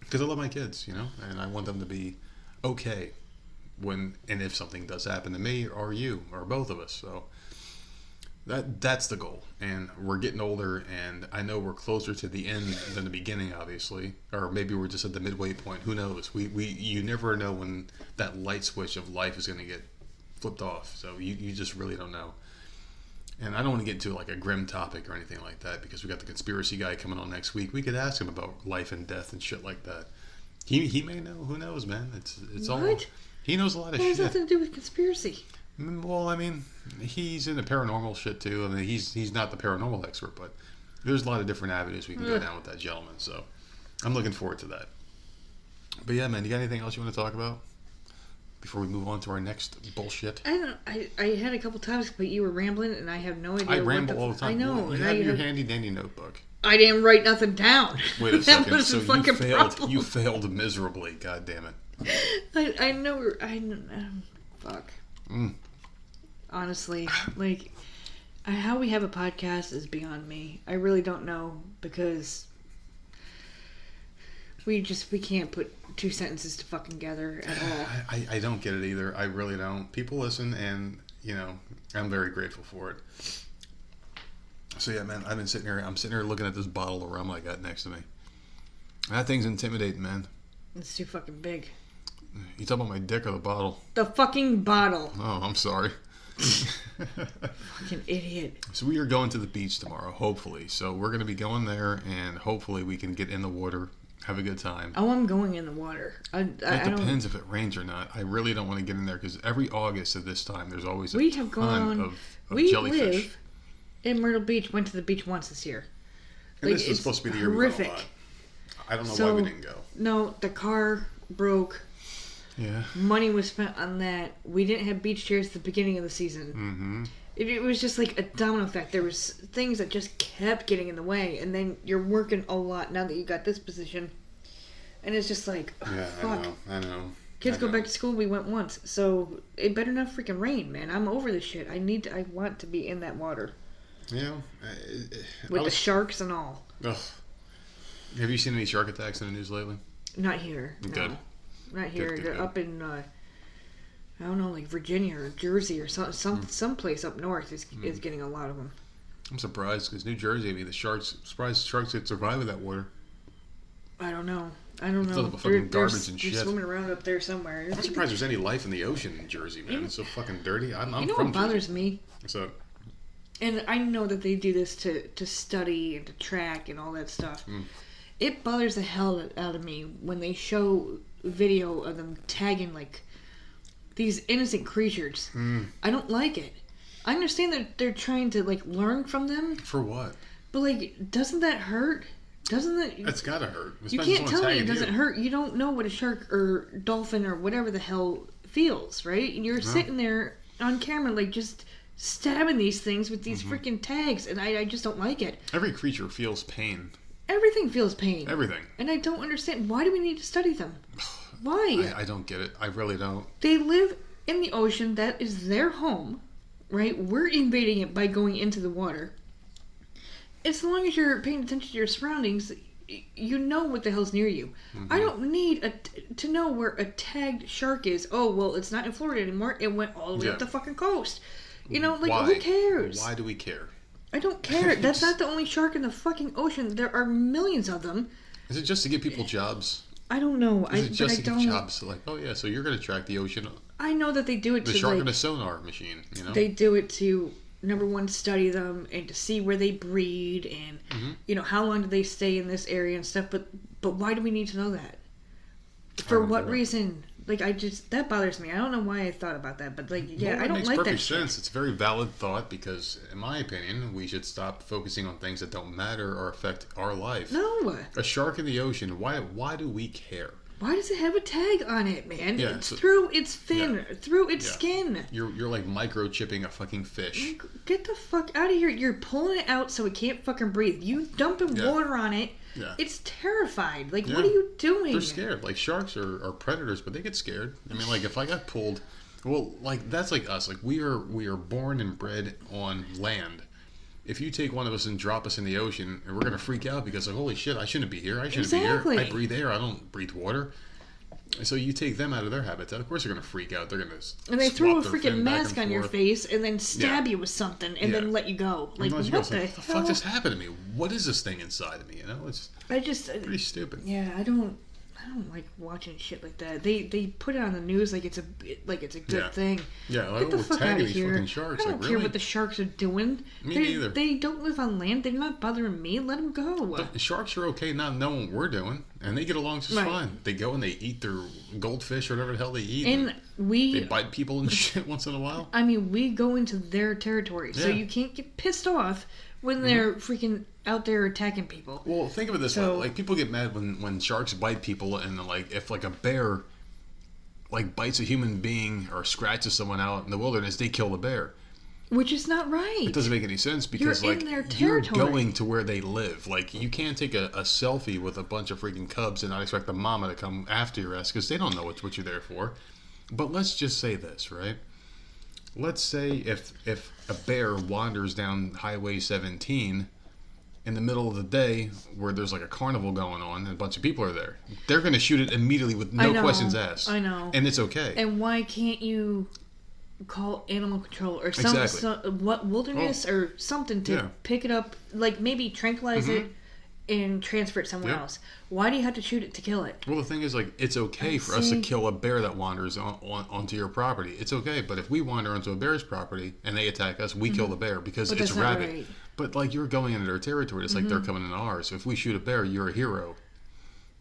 Because I love my kids, and I want them to be okay when and if something does happen to me or you or both of us. So that's the goal. And we're getting older, and I know we're closer to the end than the beginning, obviously. Or maybe we're just at the midway point. Who knows? You never know when that light switch of life is going to get flipped off. So you just really don't know. And I don't want to get into like a grim topic or anything like that because we got the conspiracy guy coming on next week. We could ask him about life and death and shit like that. He may know. Who knows, man? It's all. He knows a lot of shit. What has nothing to do with conspiracy? Well, I mean, he's into paranormal shit too. I mean, he's not the paranormal expert, but there's a lot of different avenues we can go down with that gentleman. So I'm looking forward to that. But yeah, man, you got anything else you want to talk about before we move on to our next bullshit? I had a couple times, but you were rambling, and I have no idea. I ramble all the time. I know. You have your handy dandy notebook. I didn't write nothing down. Wait a second. That was So a fucking problem. you failed miserably. God damn it. I know. Fuck. Honestly, like, how we have a podcast is beyond me. I really don't know because we can't put 2 sentences to fucking together at all. I don't get it either. I really don't. People listen, and I'm very grateful for it. So yeah, man, I'm sitting here looking at this bottle of rum I got next to me. That thing's intimidating, man. It's too fucking big. You talking about my dick or the bottle? The fucking bottle. Oh, I'm sorry. Fucking idiot. So we are going to the beach tomorrow, hopefully. So we're going to be going there, and hopefully we can get in the water, have a good time. Oh, I'm going in the water. It depends if it rains or not. I really don't want to get in there because every August at this time, there's always a ton of jellyfish. Live in Myrtle Beach. Went to the beach once this year. And this is supposed to be the year we went a lot. I don't know why we didn't go. No, the car broke. Yeah. Money was spent on that. We didn't have beach chairs at the beginning of the season. Mm-hmm. It was just like a domino effect. There was things that just kept getting in the way, and then you're working a lot now that you got this position, and it's just like, fuck. I know. Kids go back to school. We went once, so it better not freaking rain, man. I'm over this shit. I want to be in that water. Yeah. With the sharks and all. Ugh. Have you seen any shark attacks in the news lately? Not here. Good. No. Not here. Good. Up in, I don't know, like Virginia or Jersey or some place up north is getting a lot of them. I'm surprised because New Jersey, surprised sharks could survive in that water. I don't know. Fucking garbage and shit. They're swimming around up there somewhere. I'm surprised there's any life in the ocean in Jersey, man. It's so fucking dirty. I'm you know from what bothers Jersey. me? So, and I know that they do this to study and to track and all that stuff. It bothers the hell out of me when they show video of them tagging like these innocent creatures. I don't like it. I understand that they're trying to like learn from them. For what? But like, doesn't that hurt? Doesn't that? It's gotta hurt. You can't tell me it doesn't hurt. You don't know what a shark or dolphin or whatever the hell feels, right? And you're sitting there on camera like just stabbing these things with these freaking tags, and I just don't like it. Every creature feels pain. Everything feels pain. Everything. And I don't understand. Why do we need to study them? Why? I don't get it. I really don't. They live in the ocean. That is their home, right? We're invading it by going into the water. As long as you're paying attention to your surroundings, you know what the hell's near you. I don't need to know where a tagged shark is. Oh, well, it's not in Florida anymore. It went all the way up the fucking coast. You know, like, Why? who cares? Why do we care? I don't care. That's not the only shark in the fucking ocean. There are millions of them. Is it just to give people jobs? I don't know. Is it just to give jobs? Like, oh yeah, so you're going to track the ocean. I know that they do it The to, shark like, in a sonar machine, you know? they do it to, number one, study them and to see where they breed and, you know, how long do they stay in this area and stuff. But why do we need to know that? For what reason? Like, that bothers me. I don't know why I thought about that, but, like, yeah, I don't like that shit. It makes perfect sense. It's a very valid thought because, in my opinion, we should stop focusing on things that don't matter or affect our life. No. A shark in the ocean, why do we care? Why does it have a tag on it, man? Yeah, it's through its fin, through its skin. You're like microchipping a fucking fish. Get the fuck out of here. You're pulling it out so it can't fucking breathe. You dumping water on it. Yeah. It's terrified. Like, what are you doing? They're scared. Like, sharks are predators, but they get scared. I mean, like, if I got pulled... Well, like, that's like us. Like, we are born and bred on land. If you take one of us and drop us in the ocean, we're going to freak out because, like, holy shit, I shouldn't be here. I shouldn't be here. I breathe air. I don't breathe water. So you take them out of their habitat. Of course they're going to freak out. They're going to and they throw a freaking mask on your face and then stab you with something and then let you go. Like, what the fuck just happened to me? What is this thing inside of me? You know, it's pretty stupid. Yeah, I don't like watching shit like that. They put it on the news like it's a good thing. Yeah, like, get the fuck out of here. Fucking sharks. I don't care what the sharks are doing. Me neither. They don't live on land. They're not bothering me. Let them go. But sharks are okay not knowing what we're doing, and they get along just fine. They go and they eat their goldfish or whatever the hell they eat. And they bite people and shit once in a while. I mean, we go into their territory, so you can't get pissed off when they're freaking out there attacking people. Well, think of it this way: like, people get mad when sharks bite people, and like, if like a bear like bites a human being or scratches someone out in the wilderness, they kill the bear. Which is not right. It doesn't make any sense because you're like in their you're territory. going to where they live. Like, you can't take a selfie with a bunch of freaking cubs and not expect the mama to come after your ass because they don't know what you're there for. But let's just say this, right? Let's say if a bear wanders down Highway 17 in the middle of the day where there's like a carnival going on and a bunch of people are there, they're going to shoot it immediately with no questions asked. I know. And it's okay. And why can't you call animal control or what wilderness or something to pick it up, like maybe tranquilize it and transfer it somewhere else? Why do you have to shoot it to kill it? Well, the thing is, like, it's okay for us to kill a bear that wanders onto your property. It's okay, but if we wander onto a bear's property and they attack us, we kill the bear because it's rabid. Right. But like, you're going into their territory, it's like they're coming into ours. So if we shoot a bear, you're a hero.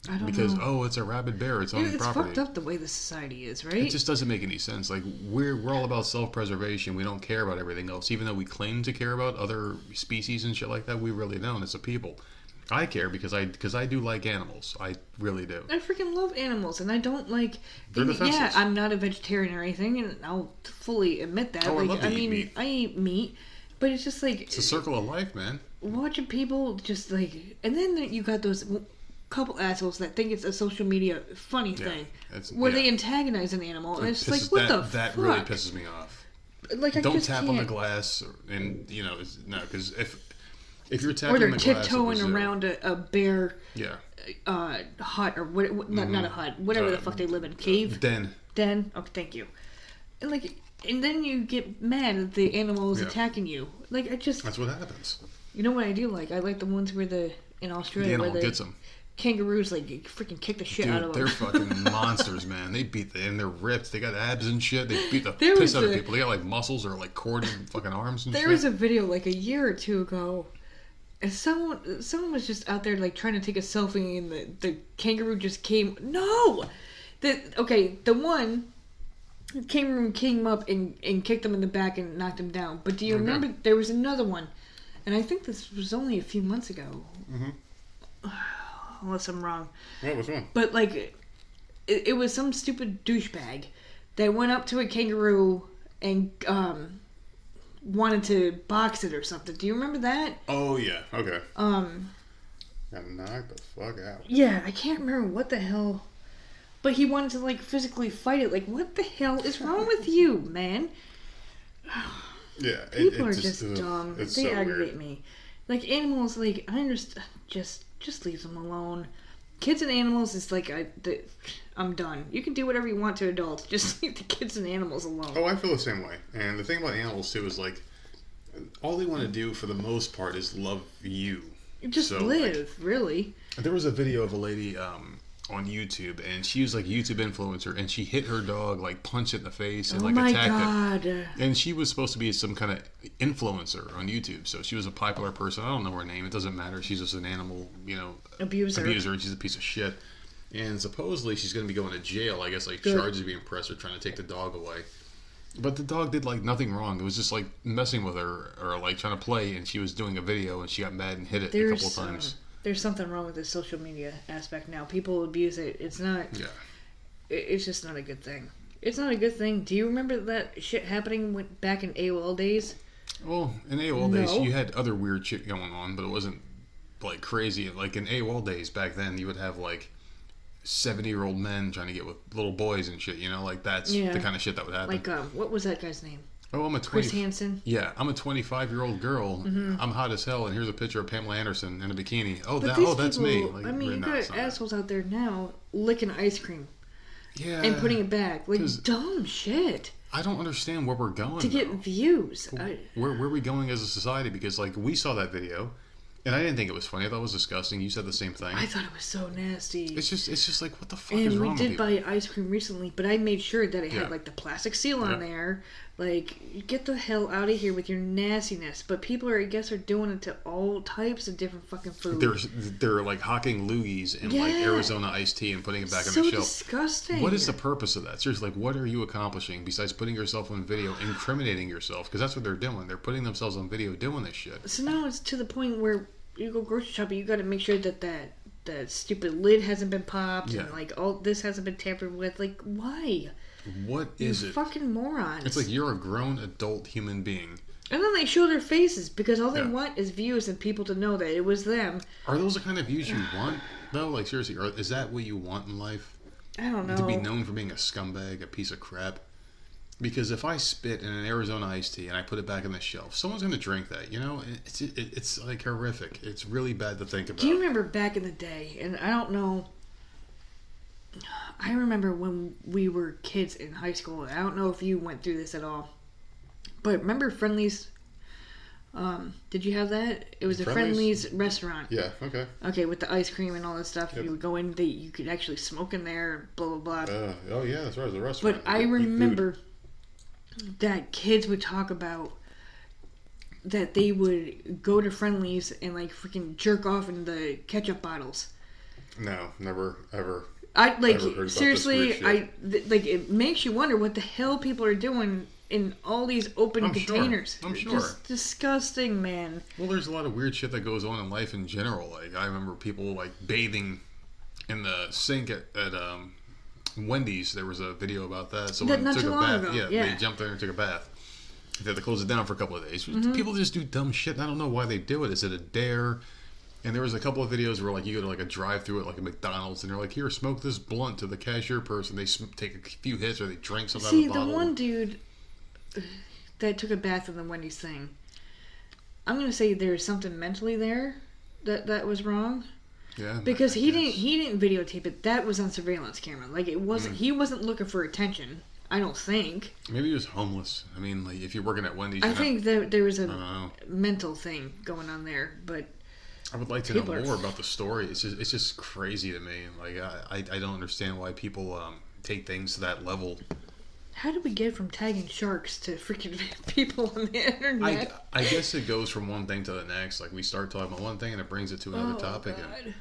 I don't because know. It's a rabid bear. It's on property. It's fucked up the way the society is, right? It just doesn't make any sense. Like, we're all about self-preservation. We don't care about everything else, even though we claim to care about other species and shit like that. We really don't as a people. I care because I do like animals. I really do. I freaking love animals, and I don't like. They're defenseless. Yeah, I'm not a vegetarian or anything, and I'll fully admit that. Oh, like, I love to eat meat. I eat meat, but it's just like it's a circle of life, man. Watching people just like, and then you got those couple assholes that think it's a social media funny thing where they antagonize an animal, and it's like, what the fuck? That really pisses me off. Like, don't tap on the glass, and no, because if you're tapping or on the glass, they're tiptoeing around a bear hut or what not a hut, whatever the fuck they live in, cave, den. Okay, thank you. And then you get mad that the animal is attacking you. Like, that's what happens. You know what I do like? I like the ones where in Australia the animal where gets them. Kangaroos like freaking kick the shit out of them. They're fucking monsters, man. They beat and they're ripped. They got abs and shit. They beat the piss out of people. They got like muscles or like cord and fucking arms and shit. There was a video like a year or two ago, and someone was just out there like trying to take a selfie, and the kangaroo just came. No, the one kangaroo came up and kicked him in the back and knocked him down. But do you remember there was another one, and I think this was only a few months ago. Unless I'm wrong. What was one? But like, it was some stupid douchebag that went up to a kangaroo and wanted to box it or something. Do you remember that? Oh yeah. Okay. Got knocked the fuck out. Yeah, I can't remember what the hell But he wanted to, like, physically fight it. Like, what the hell is wrong with you, man? Yeah. People are just dumb. They so aggravate weird. me. Like, animals, like, I understand. Just leave them alone. Kids and animals is like, I'm done. You can do whatever you want to adults. Just leave the kids and animals alone. Oh, I feel the same way. And the thing about animals, too, is, like, all they want to do, for the most part, is love you. Just So, live, really. There was a video of a lady on YouTube, and she was like a YouTube influencer, and she hit her dog, like punched it in the face, and Oh like my attacked it. God. And she was supposed to be some kind of influencer on YouTube, so she was a popular person. I don't know her name; it doesn't matter. She's just an animal, Abuser. and she's a piece of shit. And supposedly she's going to be going to jail. I guess like Good. charges being pressed or trying to take the dog away. But the dog did like nothing wrong. It was just like messing with her or like trying to play, and she was doing a video and she got mad and hit it a couple of times. There's something wrong with the social media aspect now. People abuse it. It's not. Yeah. It's just not a good thing. It's not a good thing. Do you remember that shit happening back in AOL days? Well, in AOL days, No. you had other weird shit going on, but it wasn't like crazy. Like in AOL days back then, you would have like 70-year-old men trying to get with little boys and shit. Like that's Yeah. the kind of shit that would happen. Like, what was that guy's name? Oh, I'm a Chris Hansen. Yeah, I'm a 25-year-old girl. I'm hot as hell, and here's a picture of Pamela Anderson in a bikini. Oh, But that's these me. people, Like, I mean, you no, it's got not that. assholes out there now licking ice cream Yeah, and putting it back. Like, 'cause dumb shit. I don't understand where we're going. To get though. views. Where are we going as a society? Because like we saw that video, and I didn't think it was funny. I thought it was disgusting. You said the same thing. I thought it was so nasty. It's just like what the fuck is And we wrong with did people? buy ice cream recently, but I made sure that it Yeah. had like the plastic seal on Yeah. there. Like, get the hell out of here with your nastiness. But people are, I guess, are doing it to all types of different fucking food. They're like hawking loogies and like Yeah. Arizona iced tea and putting it back on so the shelf. disgusting. What is the purpose of that? Seriously, like, what are you accomplishing besides putting yourself on video, incriminating yourself? Because that's what they're doing. They're putting themselves on video doing this shit. So now it's to the point where you go grocery shopping, you got to make sure that stupid lid hasn't been popped Yeah. and like all this hasn't been tampered with. Like, why? What You is it? fucking morons. It's like you're a grown adult human being. And then they show their faces because all they Yeah. want is views and people to know that it was them. Are those the kind of views you want, though? Like, seriously, is that what you want in life? I don't know. To be known for being a scumbag, a piece of crap? Because if I spit in an Arizona iced tea and I put it back on the shelf, someone's going to drink that, It's like horrific. It's really bad to think about. Do you remember back in the day, and I don't know, I remember when we were kids in high school, and I don't know if you went through this at all, but remember Friendly's? Did you have that? It was a Friendly's? Friendly's restaurant. Yeah, okay. Okay, with the ice cream and all that stuff. Yep. You would go in, you could actually smoke in there, blah, blah, blah. Oh, yeah, that's right. It's a restaurant. But I Eat food. remember that kids would talk about that they would go to Friendly's and like freaking jerk off in the ketchup bottles. No, never, ever. I like Never heard about seriously. this weird Like it makes you wonder what the hell people are doing in all these open I'm sure. containers. I'm sure. Just disgusting, man. Well, there's a lot of weird shit that goes on in life in general. Like, I remember people, like, bathing in the sink at Wendy's. There was a video about that. Someone not took too a long bath. ago, Yeah, yeah. they jumped there and took a bath. They had to close it down for a couple of days. Mm-hmm. People just do dumb shit, and I don't know why they do it. Is it a dare? And there was a couple of videos where, like, you go to, like, a drive-thru at, like, a McDonald's, and they're like, here, smoke this blunt to the cashier person. They take a few hits, or they drink something out of See, the the bottle. one dude that took a bath in the Wendy's thing. I'm gonna say there's something mentally there that was wrong. Yeah, Because I he guess. didn't videotape it. That was on surveillance camera. Like it wasn't. He wasn't looking for attention. I don't think. Maybe he was homeless. I mean, like, if you're working at Wendy's, I you're not- think that there was I a don't know. mental thing going on there. But I would like to know People are- more about the story. It's just crazy to me. Like, I don't understand why people take things to that level. how did we get from tagging sharks to freaking people on the internet? I guess it goes from one thing to the next. Like, we start talking about one thing and it brings it to another topic. God.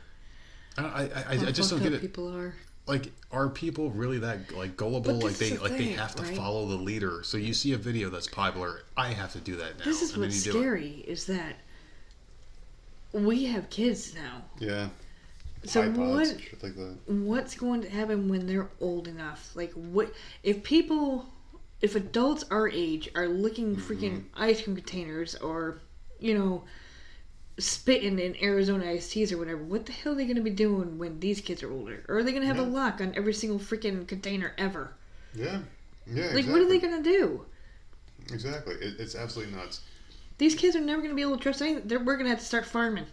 And I How just don't fucked get up it. People are. Like, are people really that like gullible? But Like this they is the like they thing, have to right? follow the leader. So you see a video that's popular, I have to do that now. This is and then what's you do it. scary is that we have kids now. Yeah. So iPods and shit like that. what's going to happen when they're old enough? Like, what if adults our age are licking freaking ice cream containers or, spitting in Arizona iced teas or whatever, what the hell are they going to be doing when these kids are older? Or are they going to have a lock on every single freaking container ever? Yeah. Yeah, like, what are they going to do? Exactly. It's absolutely nuts. These kids are never going to be able to trust anything. We're going to have to start farming.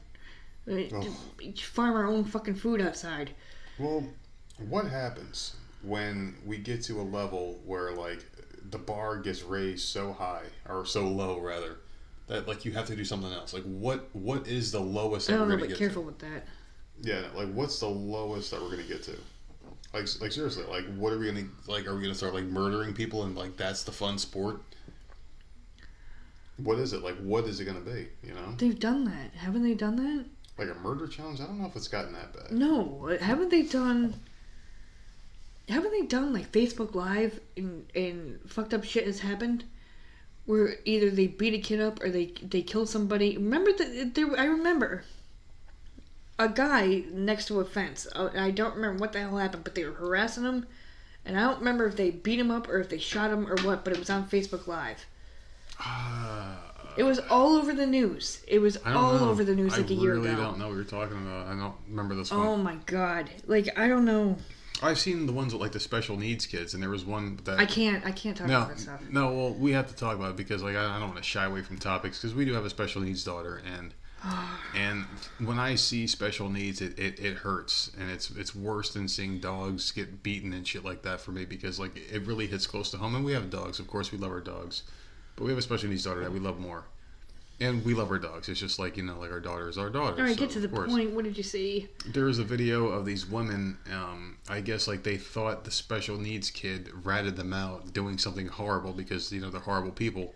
Farm our own fucking food outside. Well, what happens when we get to a level where, like, the bar gets raised so high, or so low, rather, that, like, you have to do something else? Like, what is the lowest that we're going to get to? Be careful with that. Yeah, like, what's the lowest that we're going to get to? Like seriously, like, what are we going to, like, are we going to start, like, murdering people and, like, that's the fun sport? What is it? Like, what is it going to be, you know? They've done that. Haven't they done that? Like a murder challenge? I don't know if it's gotten that bad. No. Haven't they done like Facebook Live and fucked up shit has happened? Where either they beat a kid up or they kill somebody. Remember I remember a guy next to a fence. I don't remember what the hell happened, but they were harassing him. And I don't remember if they beat him up or if they shot him or what, but it was on Facebook Live. It was all over the news. It was all over the news like a year ago. I really don't know what you're talking about. I don't remember this one. Oh my god. Like, I don't know. I've seen the ones with, like, the special needs kids, and there was one that... I can't talk about that stuff. No, well, we have to talk about it because, like, I don't want to shy away from topics because we do have a special needs daughter, and when I see special needs, it hurts, and it's worse than seeing dogs get beaten and shit like that for me because, like, it really hits close to home, and we have dogs. Of course, we love our dogs. But we have a special needs daughter that we love more. And we love our dogs. It's just like, you know, like our daughter is our daughter. All right, so, get to the point. What did you see? There was a video of these women, I guess, like, they thought the special needs kid ratted them out doing something horrible because, you know, they're horrible people.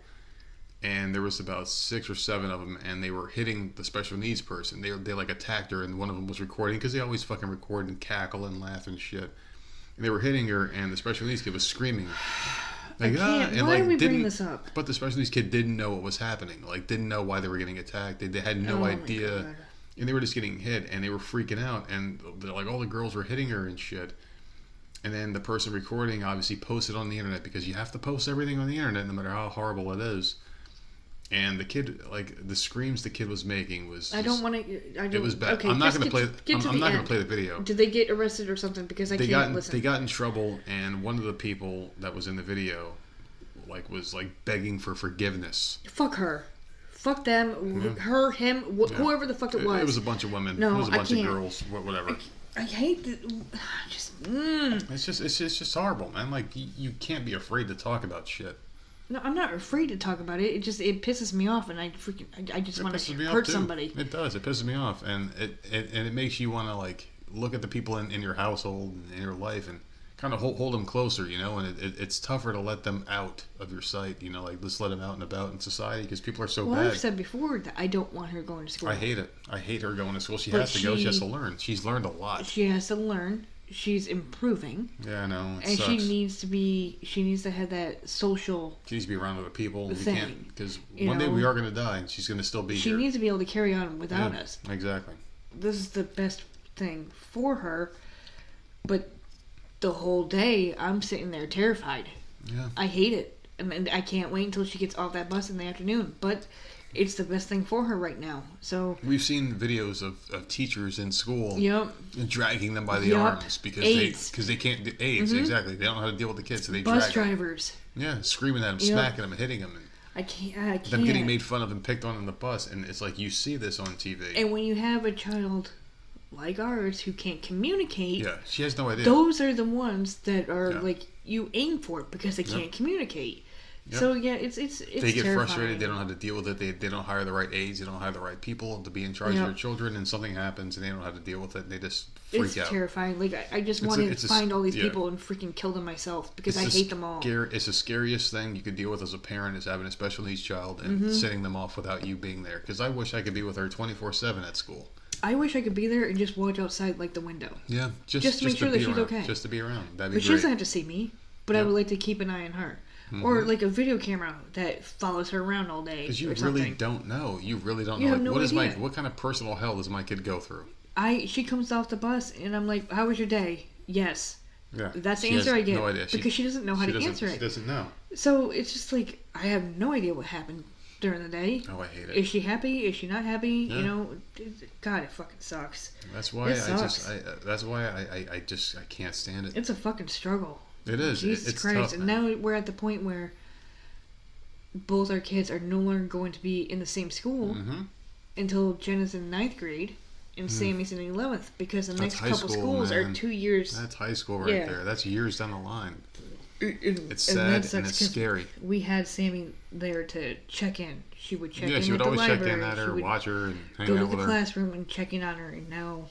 And there was about 6 or 7 of them, and they were hitting the special needs person. They like, attacked her, and one of them was recording because they always fucking record and cackle and laugh and shit. And they were hitting her, and the special needs kid was screaming. Like, why are we bringing this up? But the special needs kid didn't know what was happening. Like, didn't know why they were getting attacked. They had no idea. And they were just getting hit, and they were freaking out. And, like, all the girls were hitting her and shit. And then the person recording obviously posted on the internet because you have to post everything on the internet no matter how horrible it is. And the kid, like, the screams the kid was making was... It was bad. Okay, I'm not going to play... I'm not going to play the video. Did they get arrested or something? Because I can't listen. They got in trouble, and one of the people that was in the video, like, was, like, begging for forgiveness. Fuck her. Fuck them. Her, him, whoever the fuck it was. It was a bunch of women. No, it was a bunch of girls. Whatever. I hate It's just horrible, man. Like, you can't be afraid to talk about shit. No, I'm not afraid to talk about it. It pisses me off, and I just want to hurt somebody. It does. It pisses me off, and it makes you want to, like, look at the people in your household and in your life and kind of hold them closer, you know. And it's tougher to let them out of your sight, you know, like, just let them out and about in society because people are so bad. I've said before that I don't want her going to school. I hate it. I hate her going to school. She has to go. She has to learn. She's learned a lot. She has to learn. She's improving. Yeah, I know. And sucks. She needs to have that social. She needs to be around other people. Thing, you can't, because one day we are going to die, and she's going to still be here. She needs to be able to carry on without us. Exactly. This is the best thing for her, but the whole day I'm sitting there terrified. Yeah. I hate it, and I can't wait until she gets off that bus in the afternoon. But it's the best thing for her right now. So we've seen videos of teachers in school dragging them by the arms because they can't do AIDS. Exactly. They don't know how to deal with the kids, so they bus drag drivers. Them. Yeah, screaming at them, smacking them, and hitting them. And I can't. Them getting made fun of and picked on in the bus, and it's like you see this on TV. And when you have a child like ours who can't communicate, she has no idea. Those are the ones that are like you aim for it because they can't communicate. Yep. So it's they get terrifying. Frustrated. They don't know how to deal with it. They don't hire the right aides. They don't hire the right people to be in charge of their children. And something happens, and they don't know how to deal with it. And they just freak out. It's terrifying. Like I just want to find all these people and freaking kill them myself because I hate them all. It's the scariest thing you could deal with as a parent is having a special needs child and sending them off without you being there. Because I wish I could be with her 24/7 at school. I wish I could be there and just watch outside like the window. Yeah, just to make sure that she's okay. Just to be around. That'd be great. She doesn't have to see me, but I would like to keep an eye on her. Or like a video camera that follows her around all day. Because you really don't know. You really don't know. Have no idea. What kind of personal hell does my kid go through? She comes off the bus and I'm like, "How was your day?" Yes. Yeah. That's the answer I get. No idea. Because she doesn't know how to answer it. She doesn't know. So it's just like I have no idea what happened during the day. Oh, I hate it. Is she happy? Is she not happy? Yeah. You know, God, it fucking sucks. That's why It sucks. I can't stand it. It's a fucking struggle. It is. Jesus It's Christ. tough, And man. now we're at the point where both our kids are no longer going to be in the same school Mm-hmm. until Jenna's in 9th grade and Sammy's in 11th, because the That's next high couple school, schools are man. 2 years. That's high school right Yeah. there. That's years down the line. It's It's sad and it's scary. We had Sammy there to check in. She would check Yeah, in she would at the always library. check in at She her, would watch her, and hang go to out the with her. classroom and check in on her, and now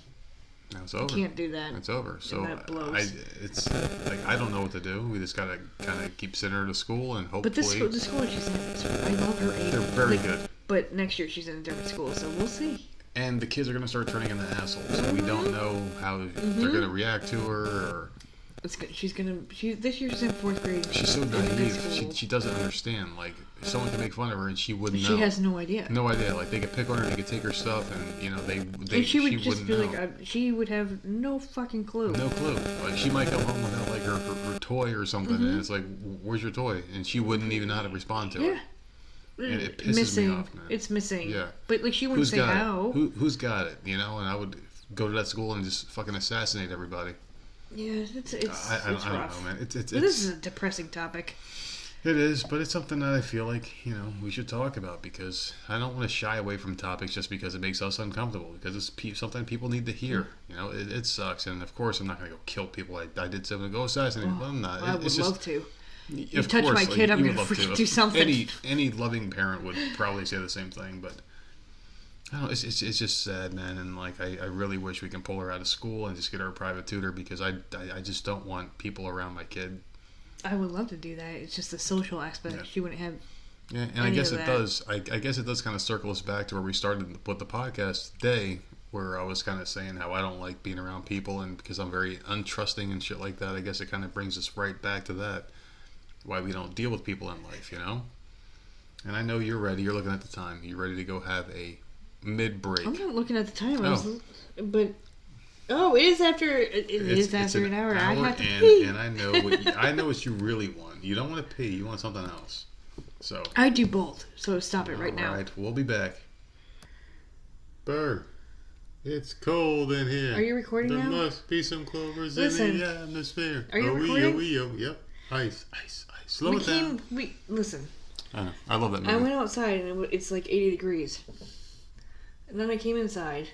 Now it's you over. can't do that. It's over. So that blows. it's like I don't know what to do. We just gotta kind of keep sending her to school and hopefully. But the school she's in, I love her age. They're very good. But next year she's in a different school, so we'll see. And the kids are gonna start turning into assholes. So we don't know how Mm-hmm. they're gonna react to her. Or This year she's in 4th grade. she's so in a good naive. school. She doesn't understand. Like someone can make fun of her and she wouldn't know. She has no idea. No idea. Like they could pick on her, they could take her stuff, and you know they And she would just wouldn't be know. like, she would have no fucking clue. No clue. Like she might come home without like her toy or something, and it's like, "Where's your toy?" And she wouldn't even know how to respond to Mm-hmm. Yeah. it. And it pisses missing. me off, man. It's missing. Yeah. But like she wouldn't Who's say got how. it? Who's got it? You know, and I would go to that school and just fucking assassinate everybody. Yeah, it's I don't rough. know, man. But this is a depressing topic. It is, but it's something that I feel like, you know, we should talk about because I don't want to shy away from topics just because it makes us uncomfortable. Because it's something people need to hear. You know, it sucks, and of course I'm not going to go kill people. I did something to go assassinate. Well, I'm not. I would It's love just, to. Of touch course, my kid, I'm you gonna would love freaking to. do something. Any loving parent would probably say the same thing, but I don't know. It's just sad, man. And like I really wish we can pull her out of school and just get her a private tutor because I just don't want people around my kid. I would love to do that. It's just the social aspect. Yeah. She wouldn't have. Yeah, and I Any guess of it that. does. I guess it does kind of circle us back to where we started with the podcast today, where I was kind of saying how I don't like being around people, and because I'm very untrusting and shit like that. I guess it kind of brings us right back to that. Why we don't deal with people in life, you know? And I know you're ready. You're looking at the time. You're ready to go have a mid-break. I'm not looking at the time. Oh. But it is after. It is It's after an hour. I have to and, pee. and I know what you really want. You don't want to pee. You want something else. So. I do both. So stop it right now. All right, we'll be back. Burr, it's cold in here. Are you recording there now? There must be some clovers Listen. in the atmosphere. Are you recording? Yep. Ice. Slow it down. Listen. I know. I love that I movie. went outside and it's like 80 degrees. And then I came inside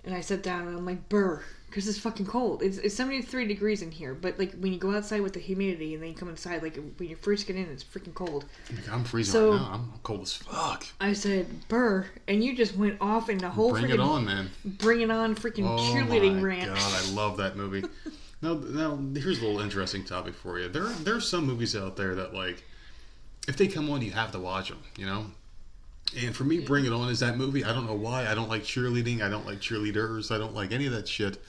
and I sat down and I'm like, brr, because it's fucking cold. It's 73 degrees in here, but like when you go outside with the humidity and then you come inside, like when you first get in, it's freaking cold. I'm freezing So- right now. I'm cold as fuck. I said, brr, and you just went off in the whole Bring freaking it on, man. bring it on freaking Oh cheerleading my rant. god, I love that movie. Now, here's a little interesting topic for you. There's some movies out there that like, if they come on, you have to watch them. You know. And for me, Bring It On is that movie. I don't know why. I don't like cheerleading. I don't like cheerleaders. I don't like any of that shit.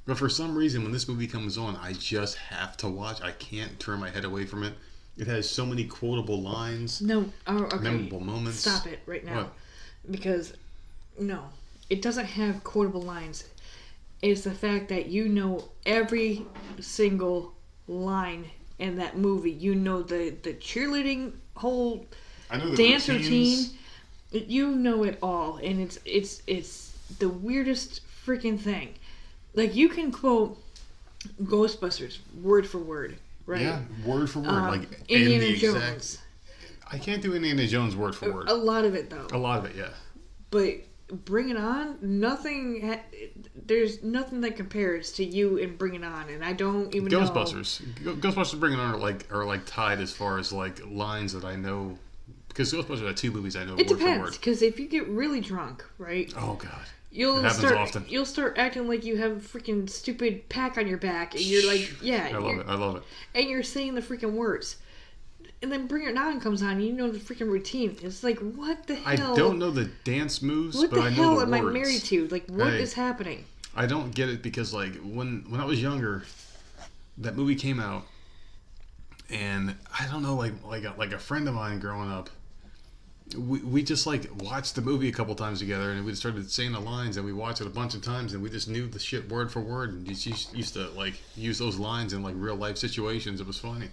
But for some reason, when this movie comes on, I just have to watch. I can't turn my head away from it. It has so many quotable lines, No, okay. memorable moments. Stop it right now. What? Because, no, it doesn't have quotable lines. It's the fact that you know every single line in that movie. You know the cheerleading whole I know the dance routines. routine. You know it all, and it's the weirdest freaking thing. Like you can quote Ghostbusters word for word, right? Yeah, word for word. Like Indiana in the Jones. exact. I can't do Indiana Jones word for word. A lot of it though. A lot of it, yeah. But Bring It On, there's nothing that compares to you in Bring It On, and I don't even know. Ghostbusters Bring It On are like tied as far as like lines that I know, because Ghostbusters are 2 movies I know It word for depends, word. because if you get really drunk, right, Oh god, you'll it happens start often. you'll start acting like you have a freaking stupid pack on your back, and you're like, yeah, I love it. and you're saying the freaking words. And then Bring It On comes on, and you know the freaking routine. It's like, what the I hell? don't know the dance moves, What but the I know hell the am words. I married to? Like, what is Hey. happening? I don't get it because like when I was younger, that movie came out, and I don't know, like a friend of mine growing up, we just like watched the movie a couple times together, and we just started saying the lines, and we watched it a bunch of times, and we just knew the shit word for word, and just used to like use those lines in like real life situations. It was funny.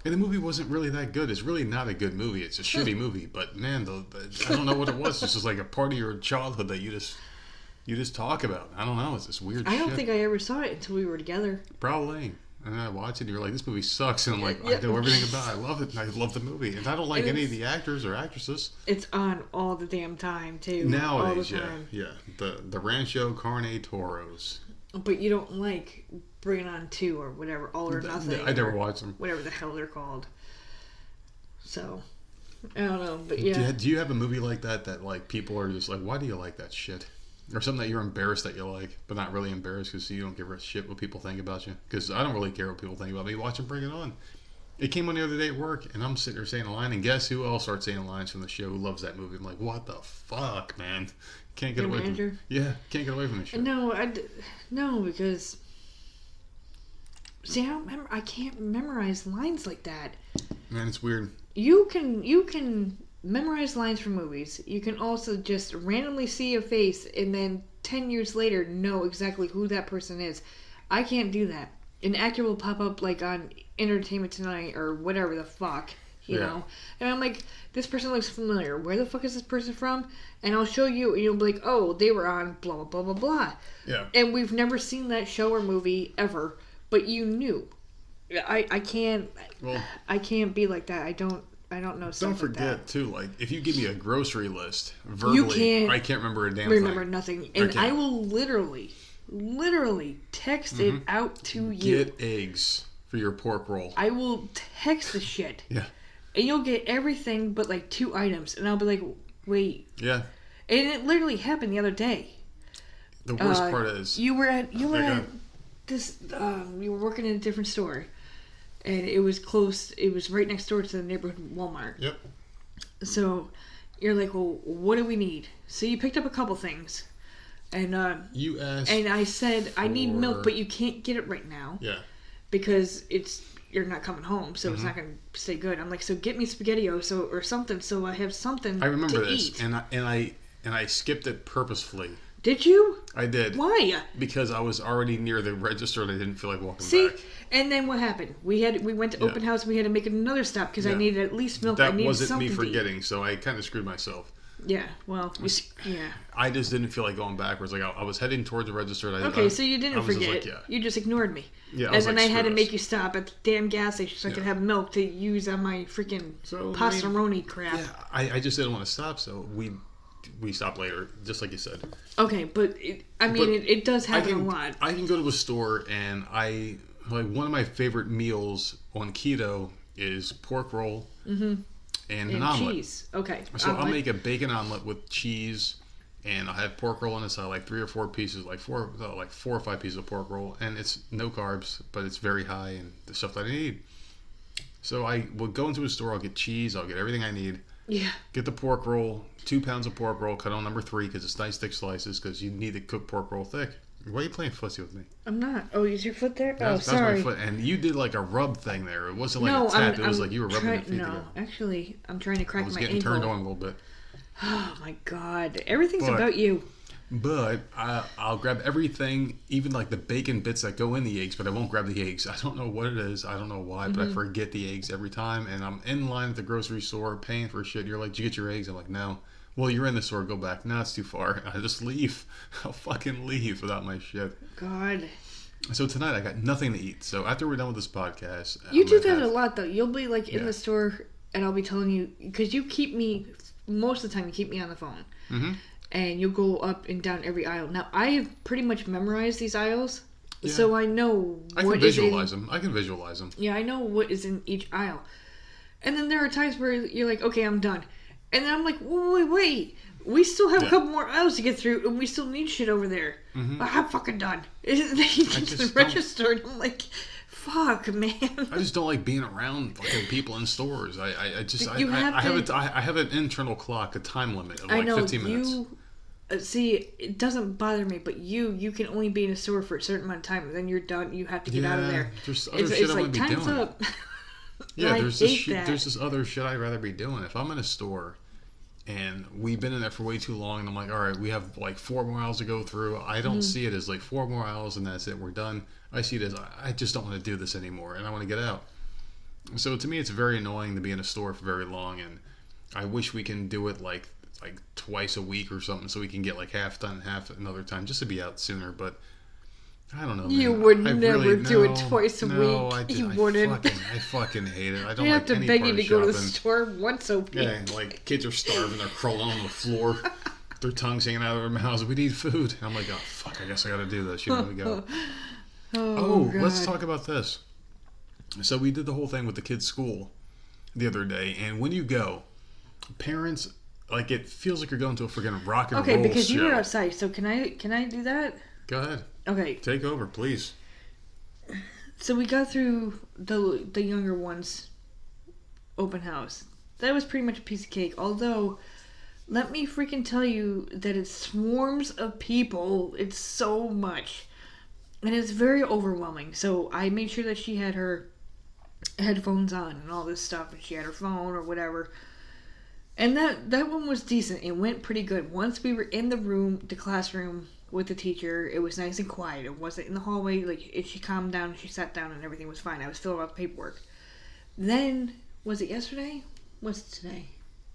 And the movie wasn't really that good. It's really not a good movie. It's a shitty movie. But man, I don't know what it was. It's just like a part of your childhood that you just talk about. I don't know. It's this weird shit. I don't think I ever saw it until we were together. Probably. And then I watched it and you're like, this movie sucks. And I'm like, Yeah. I know everything about it. I love it. And I love the movie. And I don't like any of the actors or actresses. It's on all the damn time, too. Nowadays, all the time. yeah. The Rancho Carne Toros. But you don't like Bring It On 2 or whatever, All or Nothing. I never or watched them. Whatever the hell they're called. So, I don't know, but yeah. Do you have a movie like that like people are just like, why do you like that shit? Or something that you're embarrassed that you like, but not really embarrassed because you don't give a shit what people think about you? Because I don't really care what people think about me. Watching Bring It On. It came on the other day at work, and I'm sitting there saying a line, and guess who else starts saying lines from the show who loves that movie? I'm like, what the fuck, man? Can't get Your away manager? from Yeah, can't get away from this shit. No, because... See, I can't memorize lines like that. Man, it's weird. You can memorize lines from movies. You can also just randomly see a face and then 10 years later know exactly who that person is. I can't do that. An actor will pop up like on Entertainment Tonight or whatever the fuck, you know? And I'm like, this person looks familiar. Where the fuck is this person from? And I'll show you and you'll be like, oh, they were on blah, blah, blah, blah, blah. Yeah. And we've never seen that show or movie ever, but you knew. I can't be like that. I don't know stuff Don't like forget, that. too, like, if you give me a grocery list verbally, I can't remember a damn thing. Remember nothing. And I will literally text it out to you. Get eggs for your pork roll. I will text the shit. Yeah. And you'll get everything but like 2 items. And I'll be like, wait. Yeah. And it literally happened the other day. The worst part is... You were at this... you were working in a different store. And it was close. It was right next door to the neighborhood Walmart. Yep. So you're like, well, what do we need? So you picked up a couple things. And you asked and I said, I need milk, but you can't get it right now. Yeah. Because you're not coming home, so it's not going to stay good. I'm like, so get me SpaghettiOs or something, so I have something. I remember to this, eat. and I skipped it purposefully. Did you? I did. Why? Because I was already near the register and I didn't feel like walking See, back. and then what happened? We went to open house. We had to make another stop because I needed at least milk. I That needed wasn't something me to eat. forgetting, so I kind of screwed myself. Yeah. Well. Yeah. I just didn't feel like going backwards. Like I was heading towards the register. And So you didn't forget. You just ignored me. Yeah. And then I had to make you stop at the damn gas station so I could have milk to use on my freaking pastaroni crap. Yeah. I just didn't want to stop, so we stopped later, just like you said. Okay, but it does happen a lot. I can go to a store and one of my favorite meals on keto is pork roll and an omelet. Cheese. Okay. So I'll make a bacon omelet with cheese, and I'll have pork roll on the side, like 3 or 4 pieces, like 4 or 5 pieces of pork roll, and it's no carbs, but it's very high and the stuff that I need. So I will go into a store, I'll get cheese, I'll get everything I need. Yeah. Get the pork roll, 2 pounds of pork roll, cut on number 3 because it's nice thick slices because you need to cook pork roll thick. Why are you playing footsie with me? I'm not. Oh, is your foot there? That's sorry. my foot. And you did like a rub thing there. It wasn't like a tap. It was like you were rubbing your feet together. No, actually, I'm trying to crack my ankle. I was getting turned on a little bit. Oh my god. Everything's about you. But I'll grab everything, even like the bacon bits that go in the eggs, but I won't grab the eggs. I don't know what it is. I don't know why, but I forget the eggs every time. And I'm in line at the grocery store paying for shit. You're like, did you get your eggs? I'm like, no. Well, you're in the store. Go back. No, it's too far. I just leave. I'll fucking leave without my shit. God. So tonight I got nothing to eat. So after we're done with this podcast... You do that a lot, though. You'll be like in the store and I'll be telling you... Because you keep me... Most of the time you keep me on the phone. Mm-hmm. And you'll go up and down every aisle. Now, I have pretty much memorized these aisles. Yeah. So I know I can visualize them. I can visualize them. Yeah, I know what is in each aisle. And then there are times where you're like, okay, I'm done. And then I'm like, wait. We still have a couple more aisles to get through, and we still need shit over there. Mm-hmm. I'm fucking done. They get to the register, and I'm like, fuck, man. I just don't like being around fucking people in stores. I have an internal clock, a time limit of 15 minutes. See, it doesn't bother me, but you can only be in a store for a certain amount of time, and then you're done. You have to get out of there. There's other shit I want to be doing. Time's up. Yeah, there's this other shit I'd rather be doing. If I'm in a store and we've been in there for way too long and I'm like, all right, we have like 4 more aisles to go through. I don't see it as like 4 more aisles and that's it. We're done. I see it as I just don't want to do this anymore and I want to get out. So to me, it's very annoying to be in a store for very long, and I wish we can do it like twice a week or something, so we can get like half done, half another time, just to be out sooner. But I don't know. You man. would I never do it twice a no, week. I do. You I wouldn't. I fucking hate it. I don't You like have to any beg part you of to go to the shopping. store once a week. Yeah, and, like kids are starving, they're crawling on the floor, their tongues hanging out of their mouths. We need food. And I'm like, oh fuck, I guess I got to do this. You know, we go. Oh, Let's God. talk about this. So we did the whole thing with the kids' school the other day, and when you go, parents like it feels like you're going to a freaking rock and Okay, roll because you were show. outside, so can I do that? Go ahead, Okay, take over, please. so we got through the younger ones open house. That was pretty much a piece of cake. Although, let me freaking tell you that it's swarms of people. It's so much, and it's very overwhelming. So I made sure that she had her headphones on and all this stuff, and she had her phone or whatever. And that one was decent. It went pretty good. Once we were in the classroom with the teacher, it was nice and quiet. It wasn't in the hallway. Like, she calmed down, she sat down, and everything was fine. I was filling out the paperwork. Then, was it yesterday? Was it today?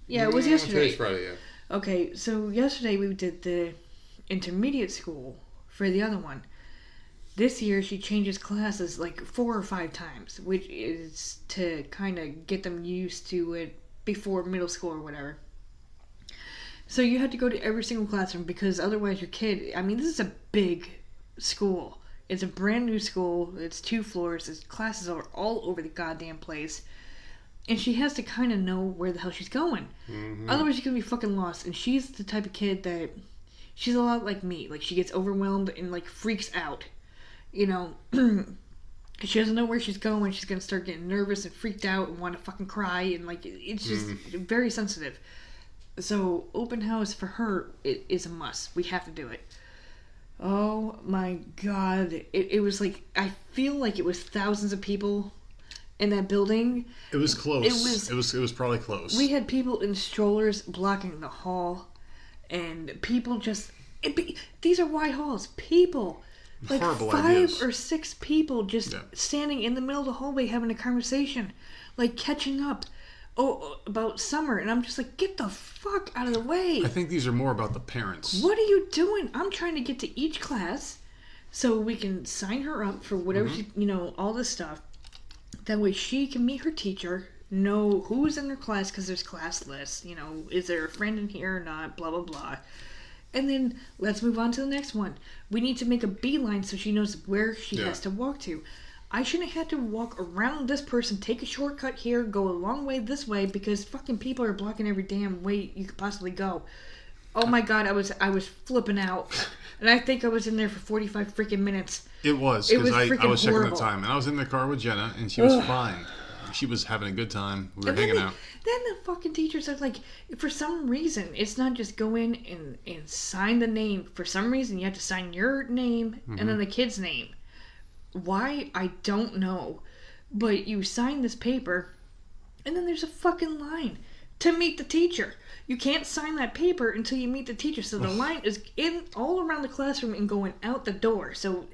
Yeah, it was yesterday. Today's Friday, yeah. Okay, so yesterday we did the intermediate school for the other one. This year she changes classes like 4 or 5 times, which is to kind of get them used to it before middle school or whatever. So you had to go to every single classroom because otherwise your kid, I mean, this is a big school. It's a brand new school. It's 2 floors. Its classes are all over the goddamn place. And she has to kind of know where the hell she's going. Mm-hmm. Otherwise she's going to be fucking lost. And she's the type of kid that, she's a lot like me. Like, she gets overwhelmed and like freaks out. You know, she doesn't know where she's going. She's going to start getting nervous and freaked out and want to fucking cry. And, like, it's just very sensitive. So, open house for her is a must. We have to do it. Oh, my God. It was like, I feel like it was thousands of people in that building. It was close. It was probably close. We had people in strollers blocking the hall. And people just... these are wide halls. People... Like Horrible 5 ideas. or 6 people just Yeah. standing in the middle of the hallway having a conversation, like catching up about summer, and I'm just like, get the fuck out of the way. I think these are more about the parents. What are you doing? I'm trying to get to each class so we can sign her up for whatever she, all this stuff. That way she can meet her teacher, know who's in her class because there's class lists, is there a friend in here or not, blah, blah, blah. And then let's move on to the next one. We need to make a beeline so she knows where she has to walk to. I shouldn't have had to walk around this person, take a shortcut here, go a long way this way because fucking people are blocking every damn way you could possibly go. Oh my God, I was flipping out. And I think I was in there for 45 freaking minutes. It was, It because was I freaking was checking horrible. the time, and I was in the car with Jenna, and she was fine. She was having a good time. We were And then hanging out. Then the fucking teacher said, like, for some reason, it's not just go in and sign the name. For some reason, you have to sign your name and then the kid's name. Why? I don't know. But you sign this paper, and then there's a fucking line to meet the teacher. You can't sign that paper until you meet the teacher. So the line is in all around the classroom and going out the door. So,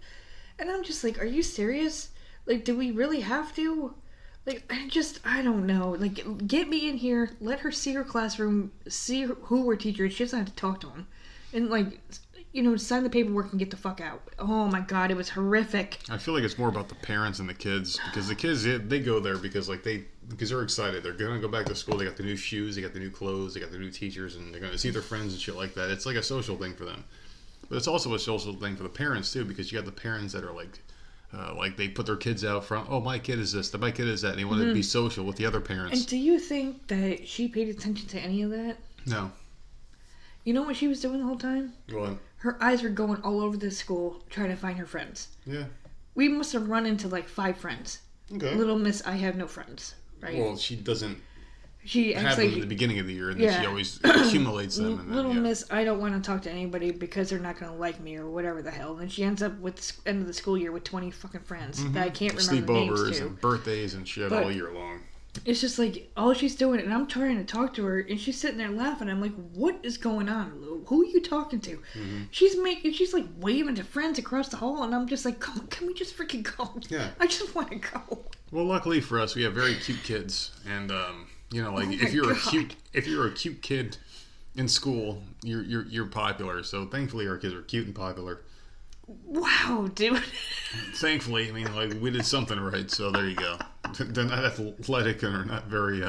and I'm just like, are you serious? Like, do we really have to? Like, I don't know. Like, get me in here, let her see her classroom, see who her teacher is. She doesn't have to talk to him. And, like, sign the paperwork and get the fuck out. Oh, my God, it was horrific. I feel like it's more about the parents and the kids, because the kids, they go there because they're excited. They're going to go back to school. They got the new shoes, they got the new clothes, they got the new teachers, and they're going to see their friends and shit like that. It's like a social thing for them. But it's also a social thing for the parents, too, because you got the parents that are like they put their kids out front. Oh, my kid is this, my kid is that, and they want to be social with the other parents. And do you think that she paid attention to any of that? No. You know what she was doing the whole time? What? Her eyes were going all over the school trying to find her friends. Yeah. We must have run into like 5 friends. Okay. Little Miss, I have no friends. Right? Well, she doesn't She Have acts them like at the beginning of the year, and then Yeah. she always accumulates them. And then, Little yeah. Miss, I don't want to talk to anybody because they're not going to like me or whatever the hell. And then she ends up with the end of the school year with 20 fucking friends that I can't remember the names Sleepovers to. and birthdays and shit But- all year long. It's just like all she's doing, and I'm trying to talk to her, and she's sitting there laughing. I'm like, "What is going on, Lou? Who are you talking to?" She's like waving to friends across the hall, and I'm just like, "Come on, can we just freaking go? Yeah. I just want to go." Well, luckily for us, we have very cute kids, and you know, like Oh if my you're a cute kid in school, you're popular. So thankfully, our kids are cute and popular. Wow, dude. Thankfully, I mean, like we did something right. So there you go. They're not athletic and are not very.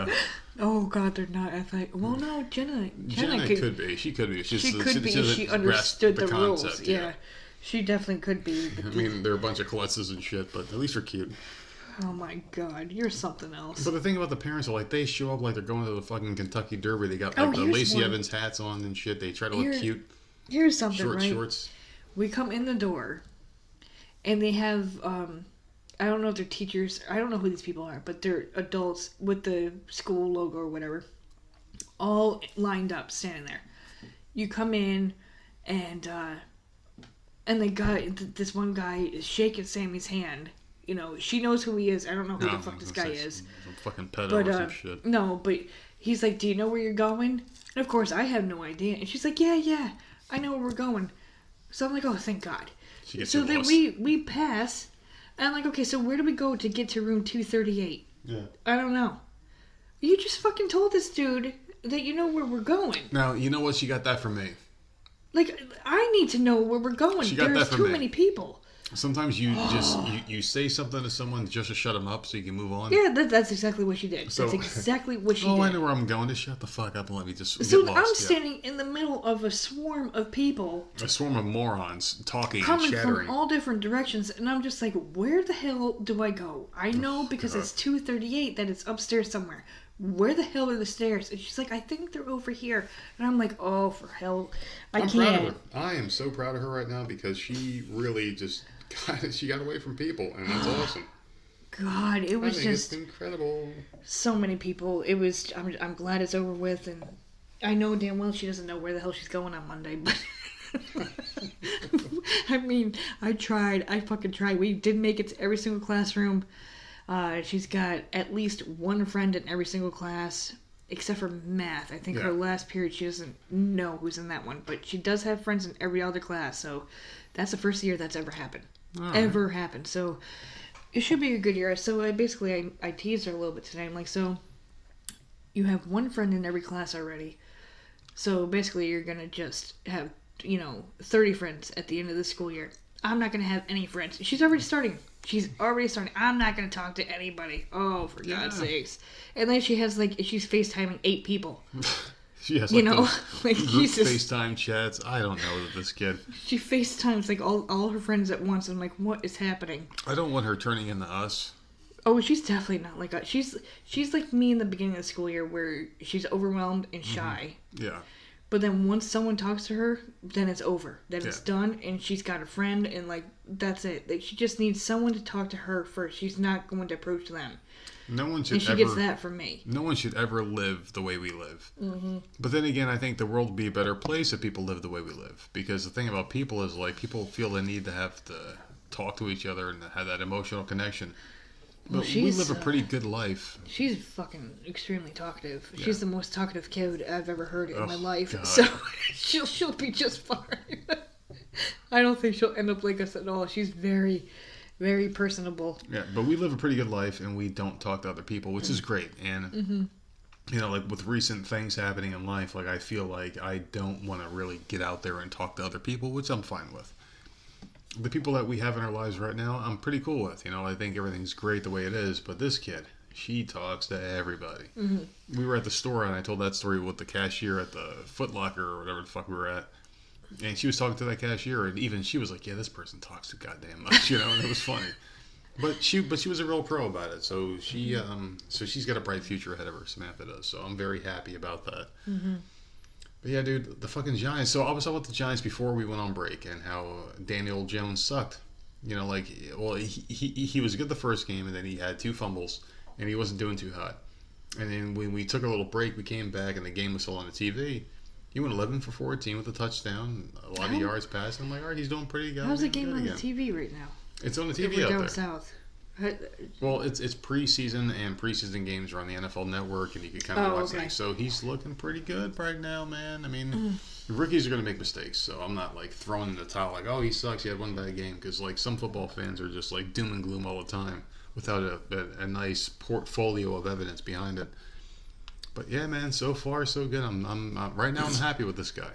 Oh God, they're not athletic. Well, no, Jenna could be. She could be. She could be if doesn't she grasp understood the rules. concept, Yeah, she definitely could be. I mean, they're a bunch of klutzes and shit, but at least they're cute. Oh my God, you're something else. But the thing about the parents are like, they show up like they're going to the fucking Kentucky Derby. They got like the here's Lacey one. Evans hats on and shit. They try to look cute. Here's something, Short right? shorts. We come in the door, and they have I don't know if they're teachers. I don't know who these people are, but they're adults with the school logo or whatever, all lined up, standing there. You come in, and the guy, this one guy, is shaking Sammy's hand. You know, she knows who he is. I don't know who the fuck this guy is. Some fucking pedo But or some shit. no, but he's like, "Do you know where you're going?" And of course, I have no idea. And she's like, "Yeah, I know where we're going." So I'm like, "Oh, thank God." She gets So you then lost. we pass, and I'm like, "Okay, so where do we go to get to room 238?" Yeah. I don't know. You just fucking told this dude that you know where we're going. Now, you know what? She got that from me. Like, I need to know where we're going. She got There's that from too me. many people. Sometimes you you say something to someone just to shut them up so you can move on. Yeah, that's exactly what she did. So- That's exactly what she Oh, did. I know where I'm going. Just shut the fuck up and let me just So get I'm lost. standing in the middle of a swarm of people A swarm of morons talking and coming chattering. from all different directions, and I'm just like, where the hell do I go? I know because it's 238 that it's upstairs somewhere. Where the hell are the stairs? And she's like, I think they're over here. And I'm like, oh, for hell, I I'm proud of can't. her. I am so proud of her right now because she really just she got away from people, and that's awesome. God, it I was think just it's incredible. so many people. It was. I'm glad it's over with, and I know damn well she doesn't know where the hell she's going on Monday, but. I mean, I tried. I fucking tried. We did make it to every single classroom. She's got at least one friend in every single class, except for math. I think her last period, she doesn't know who's in that one, but she does have friends in every other class. So that's the first year that's ever happened. Ever happened. So it should be a good year. So I teased her a little bit today. I'm like, so you have one friend in every class already. So basically, you're gonna just have 30 friends at the end of the school year. I'm not gonna have any friends. She's already starting. I'm not gonna talk to anybody. Oh, for God's sakes! And then she's FaceTiming 8 people. She has like group Jesus. FaceTime chats. I don't know this kid. She FaceTimes like all her friends at once. I'm like, what is happening? I don't want her turning into us. Oh, she's definitely not like us. She's like me in the beginning of the school year, where she's overwhelmed and shy. Yeah. But then once someone talks to her, then it's over. Then it's done, and she's got a friend, and like that's it. Like she just needs someone to talk to her first. She's not going to approach them. No one should And she ever. gets that from me. No one should ever live the way we live. Mm-hmm. But then again, I think the world would be a better place if people live the way we live. Because the thing about people is like people feel the need to have to talk to each other and have that emotional connection. But we live a pretty good life. She's fucking extremely talkative. Yeah. She's the most talkative kid I've ever heard in my life. God. So she'll be just fine. I don't think she'll end up like us at all. She's very, very personable. Yeah, but we live a pretty good life and we don't talk to other people, which is great. And like with recent things happening in life, like I feel like I don't want to really get out there and talk to other people, which I'm fine with. The people that we have in our lives right now, I'm pretty cool with. I think everything's great the way it is. But this kid, she talks to everybody. Mm-hmm. We were at the store, and I told that story with the cashier at the Foot Locker or whatever the fuck we were at. And she was talking to that cashier, and even she was like, "Yeah, this person talks too goddamn much," and it was funny. But she was a real pro about it. So she's got a bright future ahead of her. Samantha does. So I'm very happy about that. Mm-hmm. But yeah, dude, the fucking Giants. So I was talking about the Giants before we went on break and how Daniel Jones sucked. He was good the first game, and then he had 2 fumbles, and he wasn't doing too hot. And then when we took a little break, we came back, and the game was still on the TV. He went 11 for 14 with a touchdown, a lot of yards passed. I'm like, all right, he's doing pretty good. How's the game on the TV right now? It's on the TV we're out down there. South. Well, it's preseason, and preseason games are on the NFL Network, and you can kind of watch things. So he's looking pretty good right now, man. I mean, rookies are going to make mistakes, so I'm not like throwing in the towel like, oh, he sucks. He had one bad game, because like some football fans are just like doom and gloom all the time without a nice portfolio of evidence behind it. But yeah, man, so far so good. I'm right now I'm happy with this guy.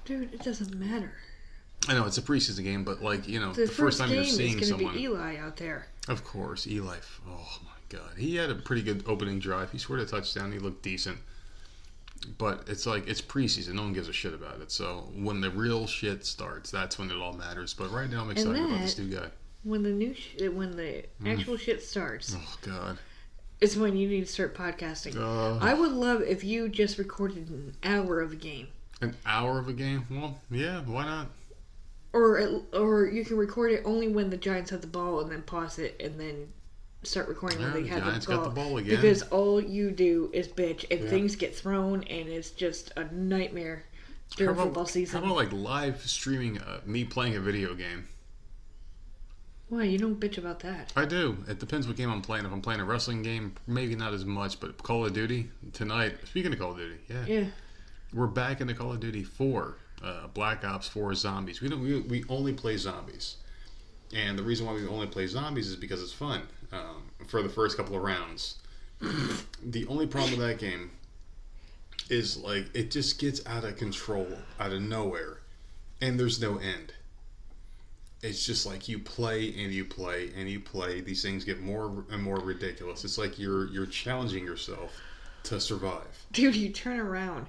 Dude, it doesn't matter. I know it's a preseason game, but like The first time you're seeing is someone. Be Eli out there. Of course, Eli. Oh my God, he had a pretty good opening drive. He scored a touchdown. He looked decent. But it's like it's preseason. No one gives a shit about it. So when the real shit starts, that's when it all matters. But right now, I'm excited about this new guy. When the actual shit starts. Oh God. It's when you need to start podcasting. I would love if you just recorded an hour of a game. An hour of a game? Well, yeah, why not? Or you can record it only when the Giants have the ball and then pause it and then start recording when they have Giants the ball. got the ball again. Because all you do is bitch and things get thrown and it's just a nightmare during football season. How about like live streaming me playing a video game? Why? You don't bitch about that. I do. It depends what game I'm playing. If I'm playing a wrestling game, maybe not as much, but Call of Duty tonight. Speaking of Call of Duty, Yeah. we're back into Call of Duty 4, Black Ops 4 Zombies. We only play zombies, and the reason why we only play zombies is because it's fun for the first couple of rounds. The only problem with that game is like it just gets out of control out of nowhere, and there's no end. It's just like you play and you play and you play. These things get more and more ridiculous. It's like you're challenging yourself to survive. Dude, you turn around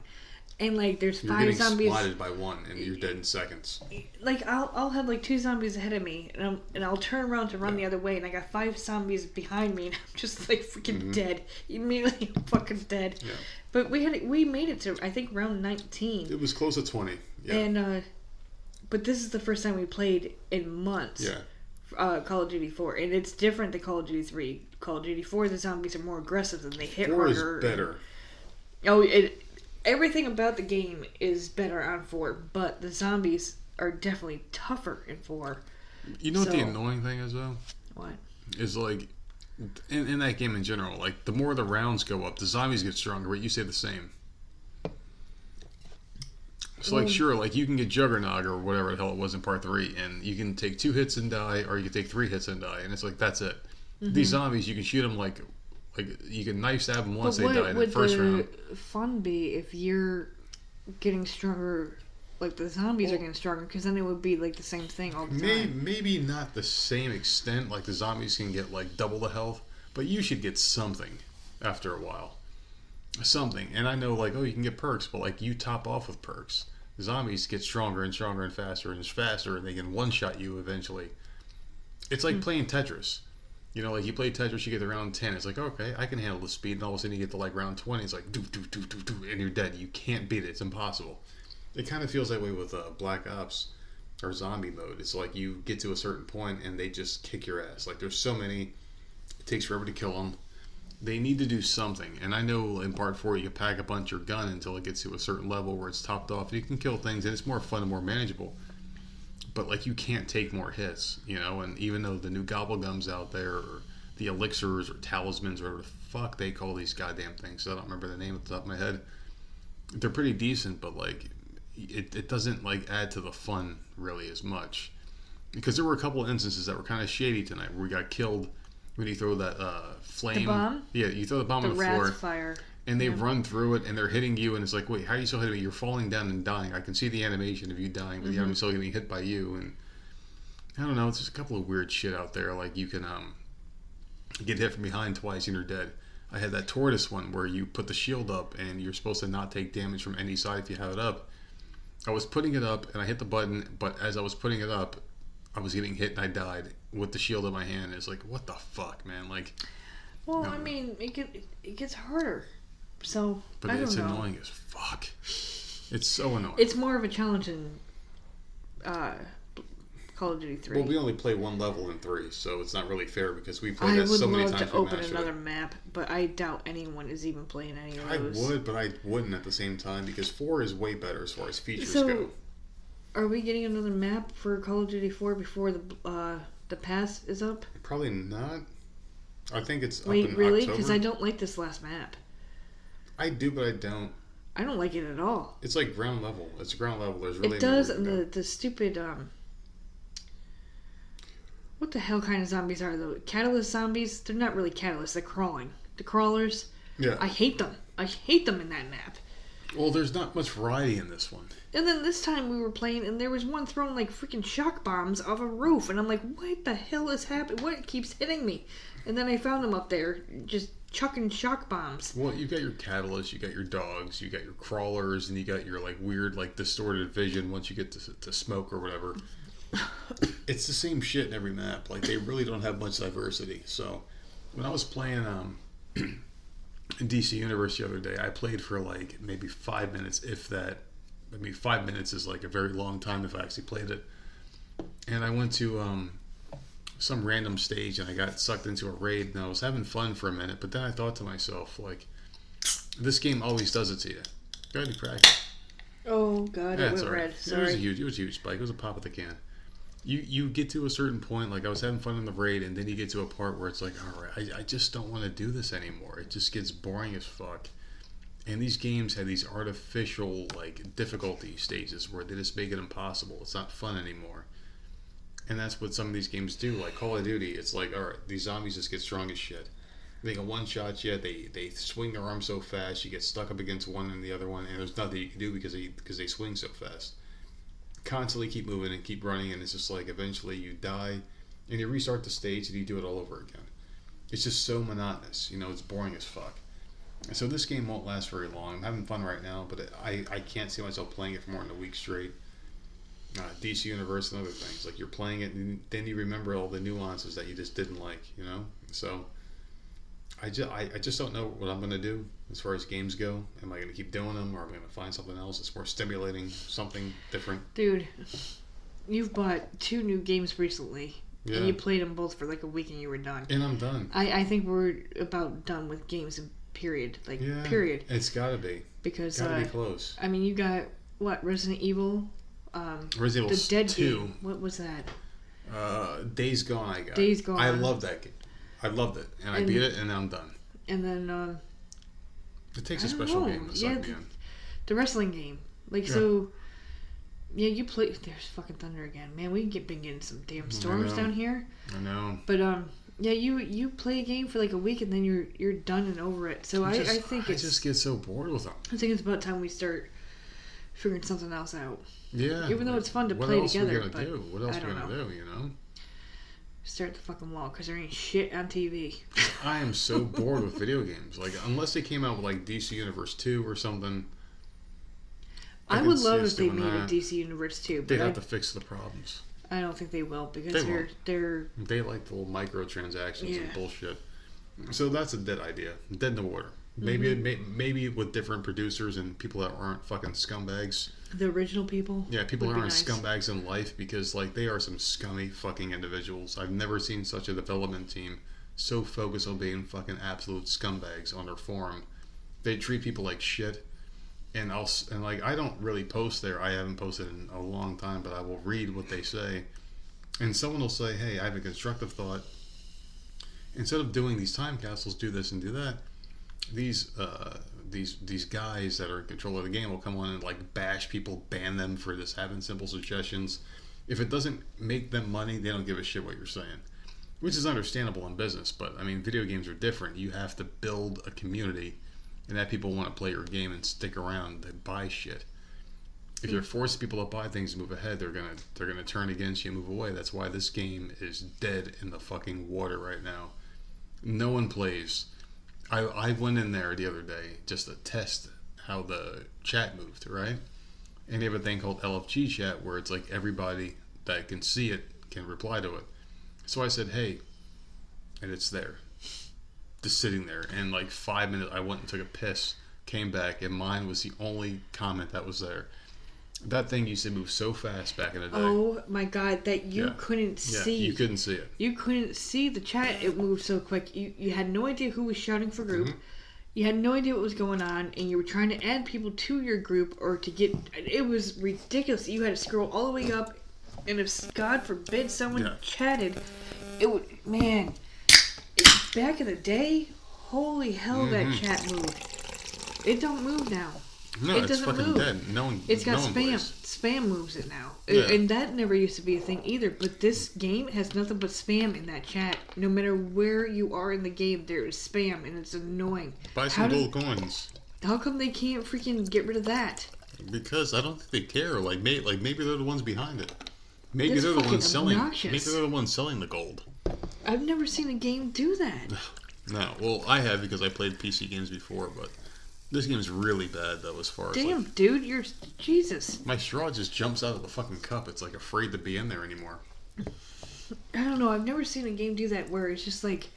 and like there's You're 5 getting zombies. splatted by one and you're dead in seconds. Like I'll have like 2 zombies ahead of me and I'll turn around to run the other way and I got 5 zombies behind me and I'm just like freaking dead. Immediately I'm fucking dead. Yeah. But we made it to I think round 19. It was close to 20. Yeah. And but this is the first time we played in months. Yeah. Call of Duty 4, and it's different than Call of Duty 3. Call of Duty 4, the zombies are more aggressive and they hit 4 is harder. better. Everything about the game is better on 4, but the zombies are definitely tougher in 4. You know what the annoying thing is though? What? Is like in that game in general, like the more the rounds go up, the zombies get stronger, but you say the same. It's like, sure, like you can get Juggernog or whatever the hell it was in part 3, and you can take 2 hits and die, or you can take 3 hits and die, and it's like, that's it. These zombies, you can shoot them like you can knife stab them once they die in the first round. What would the fun be if you're getting stronger, like the zombies are getting stronger, because then it would be like the same thing all the time. Maybe not the same extent, like the zombies can get like double the health, but you should get something after a while. Something. And I know like, oh, you can get perks, but like you top off with perks. Zombies get stronger and stronger and faster, and they can one-shot you eventually. It's like playing Tetris. You know, like you play Tetris, you get to round 10. It's like, okay, I can handle the speed. And all of a sudden you get to like round 20. It's like, and you're dead. You can't beat it. It's impossible. It kind of feels that way with Black Ops or zombie mode. It's like you get to a certain point and they just kick your ass. Like there's so many. It takes forever to kill them. They need to do something. And I know in part 4 you can pack a bunch your gun until it gets to a certain level where it's topped off. You can kill things and it's more fun and more manageable. But like you can't take more hits, you know, and even though the new gobblegums out there or the elixirs or talismans or whatever the fuck they call these goddamn things, I don't remember the name at the top of my head. They're pretty decent, but like it doesn't like add to the fun really as much. Because there were a couple of instances that were kind of shady tonight where we got killed when you throw that flame. The bomb? Yeah, you throw the bomb on the floor. Fire. And they run through it, and they're hitting you, and it's like, wait, how are you still hitting me? You're falling down and dying. I can see the animation of you dying, but the enemy's still getting hit by you. And I don't know, it's just a couple of weird shit out there. Like, you can get hit from behind twice, and you're dead. I had that tortoise one where you put the shield up, and you're supposed to not take damage from any side if you have it up. I was putting it up, and I hit the button, but as I was putting it up, I was getting hit, and I died with the shield in my hand. It's like, what the fuck, man? Like, well, no. I mean, it gets harder. So, but I don't know. It's annoying as fuck. It's so annoying. It's more of a challenge than Call of Duty 3. Well, we only play one level in 3, so it's not really fair because we play that so many times. I would love to open another map, but I doubt anyone is even playing any of those. I would, but I wouldn't at the same time because 4 is way better as far as features go. Are we getting another map for Call of Duty 4 before the pass is up? Probably not. I think it's up in Wait, really? October. Because I don't like this last map. I do, but I don't. I don't like it at all. It's like ground level. It's ground level. There's really it does, and the stupid What the hell kind of zombies are those? Catalyst zombies? They're not really catalysts. They're crawling. The crawlers. Yeah. I hate them. I hate them in that map. Well, there's not much variety in this one. And then this time we were playing, and there was one throwing like freaking shock bombs off a roof, and I'm like, what the hell is happening? What keeps hitting me? And then I found him up there, just chucking shock bombs. Well, you got your catalysts, you got your dogs, you got your crawlers, and you got your like weird like distorted vision once you get to smoke or whatever. It's the same shit in every map. Like they really don't have much diversity. So when I was playing in DC Universe the other day, I played for like maybe 5 minutes, if that. I mean, 5 minutes is like a very long time if I actually played it. And I went to some random stage and I got sucked into a raid and I was having fun for a minute, but then I thought to myself, like, this game always does it to you. Go ahead and crack it. Oh god, Yeah, it it's went all right. red. It Sorry. was a huge spike. It was a pop at the can. You get to a certain point, like I was having fun in the raid, and then you get to a part where it's like, all right, I just don't want to do this anymore. It just gets boring as fuck. And these games have these artificial like difficulty stages where they just make it impossible. It's not fun anymore. And that's what some of these games do. Like Call of Duty, it's like, all right, these zombies just get strong as shit. They can one-shot you. They swing their arms so fast, you get stuck up against one and the other one, and there's nothing you can do because they swing so fast. Constantly keep moving and keep running, and it's just like eventually you die, and you restart the stage and you do it all over again. It's just so monotonous. You know, it's boring as fuck. And so this game won't last very long. I'm having fun right now, but I can't see myself playing it for more than a week straight. DC Universe and other things. Like, you're playing it, and then you remember all the nuances that you just didn't like, you know? So I just don't know what I'm going to do as far as games go. Am I going to keep doing them, or am I going to find something else that's more stimulating, something different? Dude, you've bought 2 new games recently. Yeah. And you played them both for like a week and you were done. And I'm done. I think we're about done with games, period. Like, Yeah, period. It's got to be. Because, Got to be close. I mean, you got, what, Resident Evil? Resident Evil the Dead 2. game. What was that? Days Gone I got. Days Gone. I love that game. I loved it. And I beat it, and I'm done. And then, It takes I a don't special know. game to suck me in. the wrestling game. Like, Yeah. so, yeah, you play, there's fucking thunder again. Man, we've been getting some damn storms know. down here. I know. But, yeah, you play a game for like a week and then you're done and over it. So I think I just get so bored with them. I think it's about time we start figuring something else out. Yeah. Even though it's fun to what play else together, We gonna but do? What else I we don't gonna know. do? You know. Start the fucking wall because there ain't shit on TV. I am so bored with video games. Like, unless they came out with like DC Universe 2 or something. I can would see love us if they doing made a that. DC Universe too, They'd but have to fix the problems. I don't think they will because They won't. they're They like the little microtransactions Yeah. and bullshit. So that's a dead idea. Dead in the water. Mm-hmm. Maybe with different producers and people that aren't fucking scumbags. the original people. Yeah, people would that be aren't nice. scumbags in life, because like they are some scummy fucking individuals. I've never seen such a development team so focused on being fucking absolute scumbags on their forum. They treat people like shit. And like I don't really post there. I haven't posted in a long time, but I will read what they say. And someone will say, "Hey, I have a constructive thought. Instead of doing these time capsules, do this and do that." These guys that are in control of the game will come on and like bash people, ban them for just having simple suggestions. If it doesn't make them money, they don't give a shit what you're saying, which is understandable in business. But I mean, video games are different. You have to build a community, and that people want to play your game and stick around. They buy shit. If you're forcing people to buy things and move ahead, they're gonna turn against you and move away. That's why this game is dead in the fucking water right now. No one plays. I went in there the other day just to test how the chat moved, right? And they have a thing called LFG chat where it's like everybody that can see it can reply to it. So I said, hey, and it's there. Just sitting there. And like 5 minutes, I went and took a piss, came back, and mine was the only comment that was there. That thing used to move so fast back in the day. Oh my god, that you Yeah. couldn't Yeah, see. you couldn't see it. You couldn't see the chat. It moved so quick. You had no idea who was shouting for group. Mm-hmm. You had no idea what was going on, and you were trying to add people to your group or to get. It was ridiculous. You had to scroll all the way up, and if God forbid someone Yeah. chatted, it would. Man, back in the day, holy hell, that chat moved. It don't move now. No, It it's doesn't fucking move. dead. No one. It's got no one spam. plays. Spam moves it now. Yeah. And that never used to be a thing either. But this game has nothing but spam in that chat. No matter where you are in the game, there is spam, and it's annoying. Buy some gold coins. How come they can't freaking get rid of that? Because I don't think they care. Maybe they're the ones behind it. Maybe That's they're the fucking ones selling. obnoxious. Maybe they're the ones selling the gold. I've never seen a game do that. No, well, I have because I played PC games before, but this game's really bad though. As far as Damn, dude, you're Jesus. my straw just jumps out of the fucking cup. It's like afraid to be in there anymore. I don't know. I've never seen a game do that where it's just like,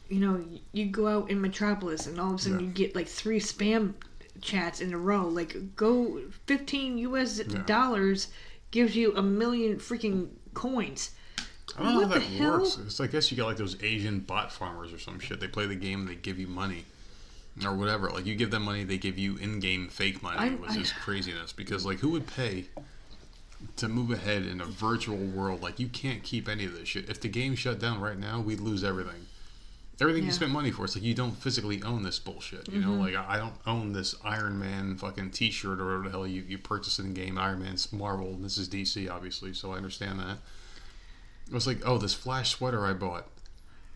you go out in Metropolis and all of a sudden you get like 3 spam chats in a row. Like, go $15 US dollars gives you 1 million freaking coins. I don't know What how the that hell? works. It's I guess you got like those Asian bot farmers or some shit. They play the game and they give you money. Or whatever. Like, you give them money, they give you in-game fake money, which is craziness. Because, like, who would pay to move ahead in a virtual world? Like, you can't keep any of this shit. If the game shut down right now, we'd lose everything. Everything you spent money for. It's like you don't physically own this bullshit. You know, like, I don't own this Iron Man fucking t-shirt or whatever the hell you purchase in the game. Iron Man's Marvel, and this is DC, obviously, so I understand that. It was like, oh, this Flash sweater I bought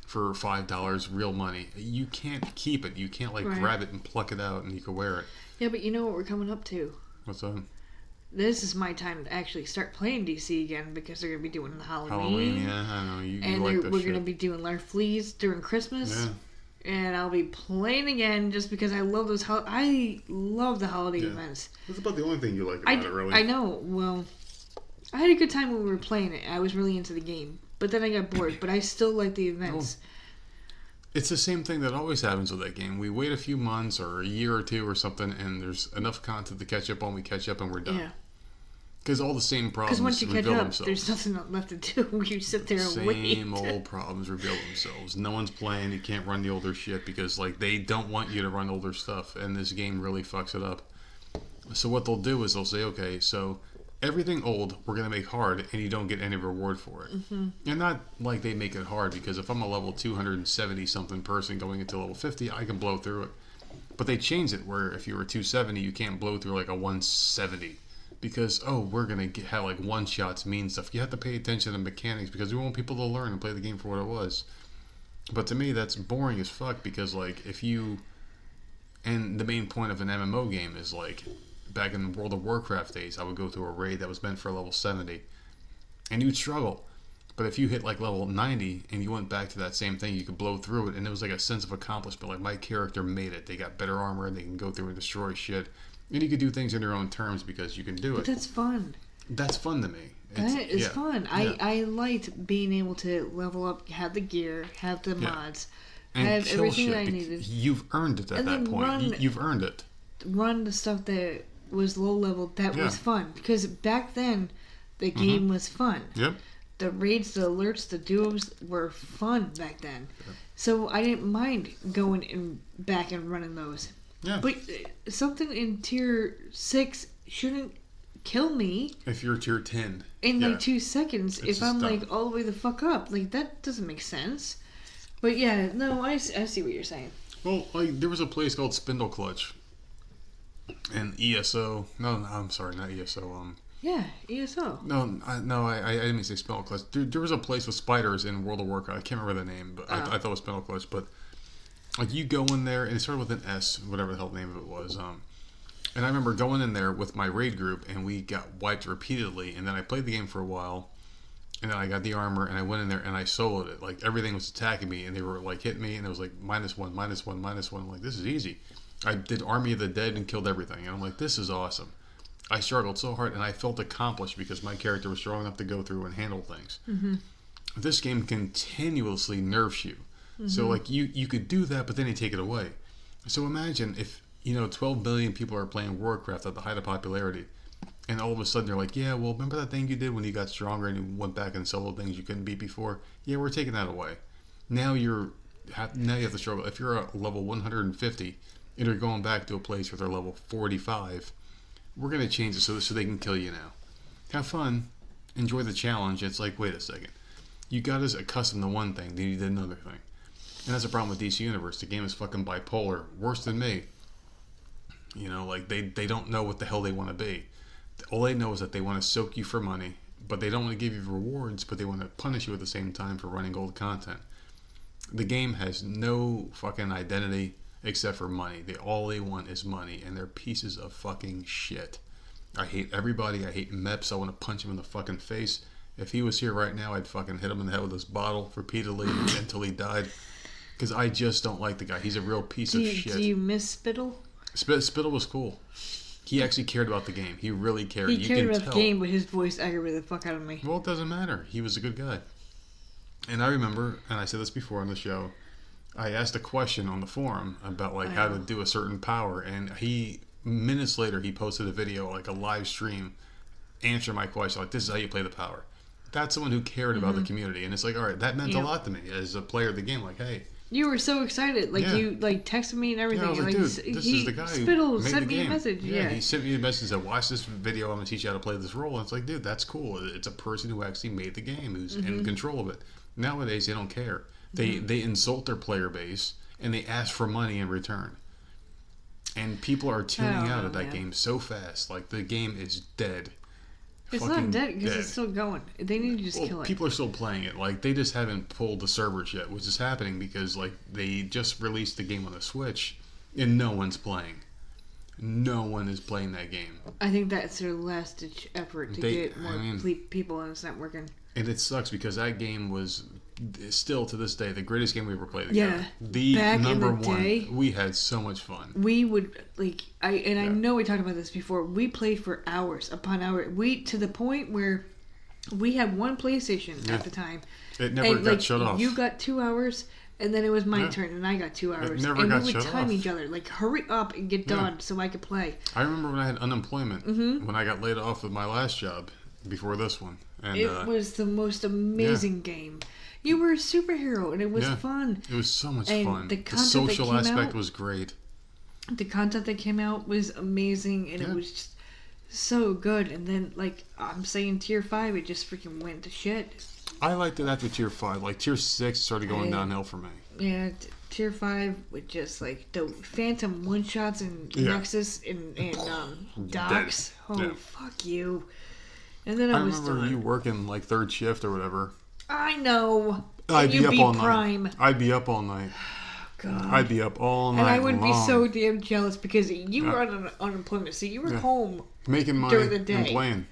for $5 real money. You can't keep it. You can't grab it and pluck it out and you can wear it. Yeah, but you know what we're coming up to? What's that? This is my time to actually start playing DC again because they're going to be doing the Halloween, yeah, I know. You and like that we're shit. going to be doing Larfleeze during Christmas. Yeah. And I'll be playing again just because I love those. I love the holiday events. That's about the only thing you like about it, really. I know. Well, I had a good time when we were playing it. I was really into the game. But then I got bored. But I still like the events. It's the same thing that always happens with that game. We wait a few months or a year or two or something, and there's enough content to catch up on. We catch up and we're done. Yeah. Because all the same problems Because once you catch reveal up, themselves. there's nothing left to do. You sit there and wait. Same old problems reveal themselves. No one's playing. You can't run the older shit because they don't want you to run older stuff, and this game really fucks it up. So what they'll do is they'll say, okay, so everything old we're going to make hard, and you don't get any reward for it. Mm-hmm. And not like they make it hard, because if I'm a level 270 something person going into level 50, I can blow through it. But they changed it where if you were 270, you can't blow through like a 170. Because, we're going to have one-shots mean stuff. You have to pay attention to mechanics because we want people to learn and play the game for what it was. But to me, that's boring as fuck because, if you... And the main point of an MMO game is, back in World of Warcraft days, I would go through a raid that was meant for level 70. And you'd struggle. But if you hit, level 90 and you went back to that same thing, you could blow through it. And it was a sense of accomplishment. My character made it. They got better armor and they can go through and destroy shit. And you can do things in your own terms because you can do it. But that's fun. That's fun to me. That is fun. Yeah. I liked being able to level up, have the gear, have the mods, and have kill everything shit. that I needed. You've earned it at that point. You've earned it. Run the stuff that was low level. That was fun. Because back then, the game was fun. Yep. The raids, the alerts, the duos were fun back then. Yep. So I didn't mind going back and running those. Yeah. But something in tier 6 shouldn't kill me. If you're tier 10. In 2 seconds, it's if I'm dumb. all the way the fuck up. That doesn't make sense. But yeah, no, I see what you're saying. Well, there was a place called Spindle Clutch. And ESO. No, I'm sorry, not ESO. Yeah, ESO. No, I didn't mean to say Spindle Clutch. There was a place with spiders in World of Warcraft. I can't remember the name, but I thought it was Spindle Clutch. But you go in there, and it started with an S, whatever the hell the name of it was. And I remember going in there with my raid group, and we got wiped repeatedly. And then I played the game for a while, and then I got the armor, and I went in there, and I soloed it. Everything was attacking me, and they were, hitting me, and it was -1, -1, -1. I'm like, this is easy. I did Army of the Dead and killed everything. And I'm like, this is awesome. I struggled so hard, and I felt accomplished because my character was strong enough to go through and handle things. Mm-hmm. This game continuously nerfs you. Mm-hmm. So, you could do that, but then you take it away. So imagine if, 12 billion people are playing Warcraft at the height of popularity, and all of a sudden they're like, yeah, well, remember that thing you did when you got stronger and you went back and soloed things you couldn't beat before? Yeah, we're taking that away. Now you have to struggle. If you're a level 150 and you're going back to a place where they're level 45, we're going to change it so they can kill you now. Have fun. Enjoy the challenge. It's wait a second. You got us accustomed to one thing, then you did another thing. And that's a problem with DC Universe. The game is fucking bipolar. Worse than me. They don't know what the hell they want to be. All they know is that they want to soak you for money, but they don't want to give you rewards, but they want to punish you at the same time for running gold content. The game has no fucking identity except for money. All they want is money, and they're pieces of fucking shit. I hate everybody. I hate Meps. I want to punch him in the fucking face. If he was here right now, I'd fucking hit him in the head with this bottle repeatedly until he died. Because I just don't like the guy. He's a real piece of shit. Do you miss Spittle? Spittle was cool. He actually cared about the game. He really cared. He cared about the game, but his voice aggravated the fuck out of me. Well, it doesn't matter. He was a good guy. And I remember, and I said this before on the show, I asked a question on the forum about like how to do a certain power, and he minutes later he posted a video, like a live stream, answering my question, like, this is how you play the power. That's someone who cared about the community, and it's like, all right, that meant a lot to me as a player of the game. Like, hey, you were so excited, like you like texted me and everything. I was like, dude, this is the guy who Spittle made sent the me game. a message. Yeah, he sent me a message that said, watch this video, I'm going to teach you how to play this role. And it's like, dude, that's cool. It's a person who actually made the game, who's in control of it. Nowadays, they don't care. They insult their player base, and they ask for money in return. And people are tuning out of that game so fast. Like, the game is dead. It's not dead because it's still going. They need to just kill it. People are still playing it. Like, they just haven't pulled the servers yet, which is happening because, like, they just released the game on the Switch, and no one's playing. No one is playing that game. I think that's their last-ditch effort to get more people, and it's not working. And it sucks because that game was still to this day the greatest game we ever played together. Yeah, the back number in the one. day, we had so much fun. We would I know we talked about this before. We played for hours upon hours. To the point where we had one PlayStation at the time. It never got shut off. You got 2 hours. And then it was my turn, and I got 2 hours. Never and got we would shut time off. each other, like, hurry up and get done so I could play. I remember when I had unemployment, when I got laid off with my last job before this one. And, it was the most amazing game. You were a superhero, and it was fun. It was so much And fun. the The social content that came aspect out- was great. The content that came out was amazing, and it was just so good. And then, like, I'm saying Tier 5, it just freaking went to shit. I liked it after Tier 5. Like, Tier 6 started going downhill for me. Yeah, Tier 5 with just, like, the Phantom one-shots and Nexus and Docs. Oh, fuck you. And then I was remember done. you working, like, third shift or whatever. I know. I'd And be up all Prime. night. I'd be up all night. God. I'd be up all night And I would be long, so damn jealous because you were on unemployment, so you were home. making money during the day. and playing.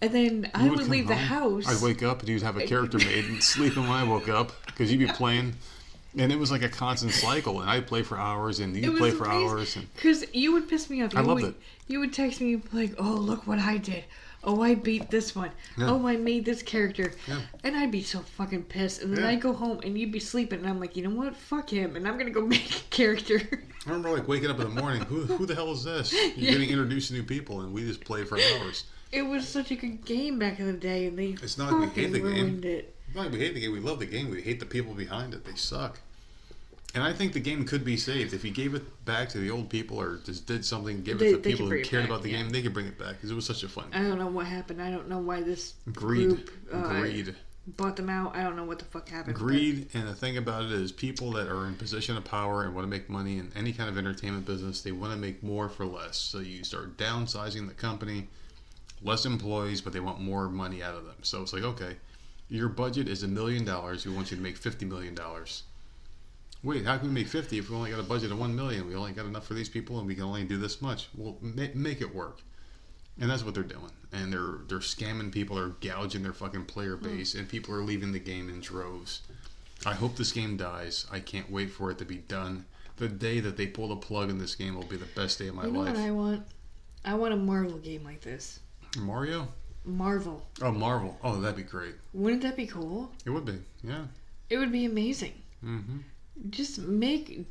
And then I would come leave the home, house. I'd wake up and you'd have a character made and sleeping when I woke up because you'd be playing. And it was like a constant cycle. And I'd play for hours and you'd play for hours. Because you would piss me off. I loved it. You would text me like, oh, look what I did. Oh, I beat this one. Yeah. Oh, I made this character. Yeah. And I'd be so fucking pissed. And then I'd go home and you'd be sleeping. And I'm like, you know what? Fuck him. And I'm going to go make a character. I remember like waking up in the morning. Who the hell is this? You're getting introduced to new people and we just play for hours. It was such a good game back in the day. And they It's not like we hate the game. ruined it. It's not like we hate the game. We love the game. We hate the people behind it. They suck. And I think the game could be saved. If you gave it back to the old people or just did something, give it to They people could who bring it cared back, about the game, they could bring it back because it was such a fun I game. don't know what happened. I don't know why this Greed. group Greed. bought them out. I don't know what the fuck happened. Greed, and the thing about it is people that are in position of power and want to make money in any kind of entertainment business, they want to make more for less. So you start downsizing the company, less employees, but they want more money out of them. So it's like, okay, your budget is $1 million. We want you to make $50 million. Wait, how can we make 50 if we only got a budget of 1 million? We only got enough for these people and we can only do this much. Well, make it work. And that's what they're doing. And they're scamming people, they're gouging their fucking player base, and people are leaving the game in droves. I hope this game dies. I can't wait for it to be done. The day that they pull the plug in this game will be the best day of my You know life. what I want? I want a Marvel game like this. Mario? Marvel. Oh, Marvel. Oh, that'd be great. Wouldn't that be cool? It would be, yeah. It would be amazing. Mm-hmm. Just make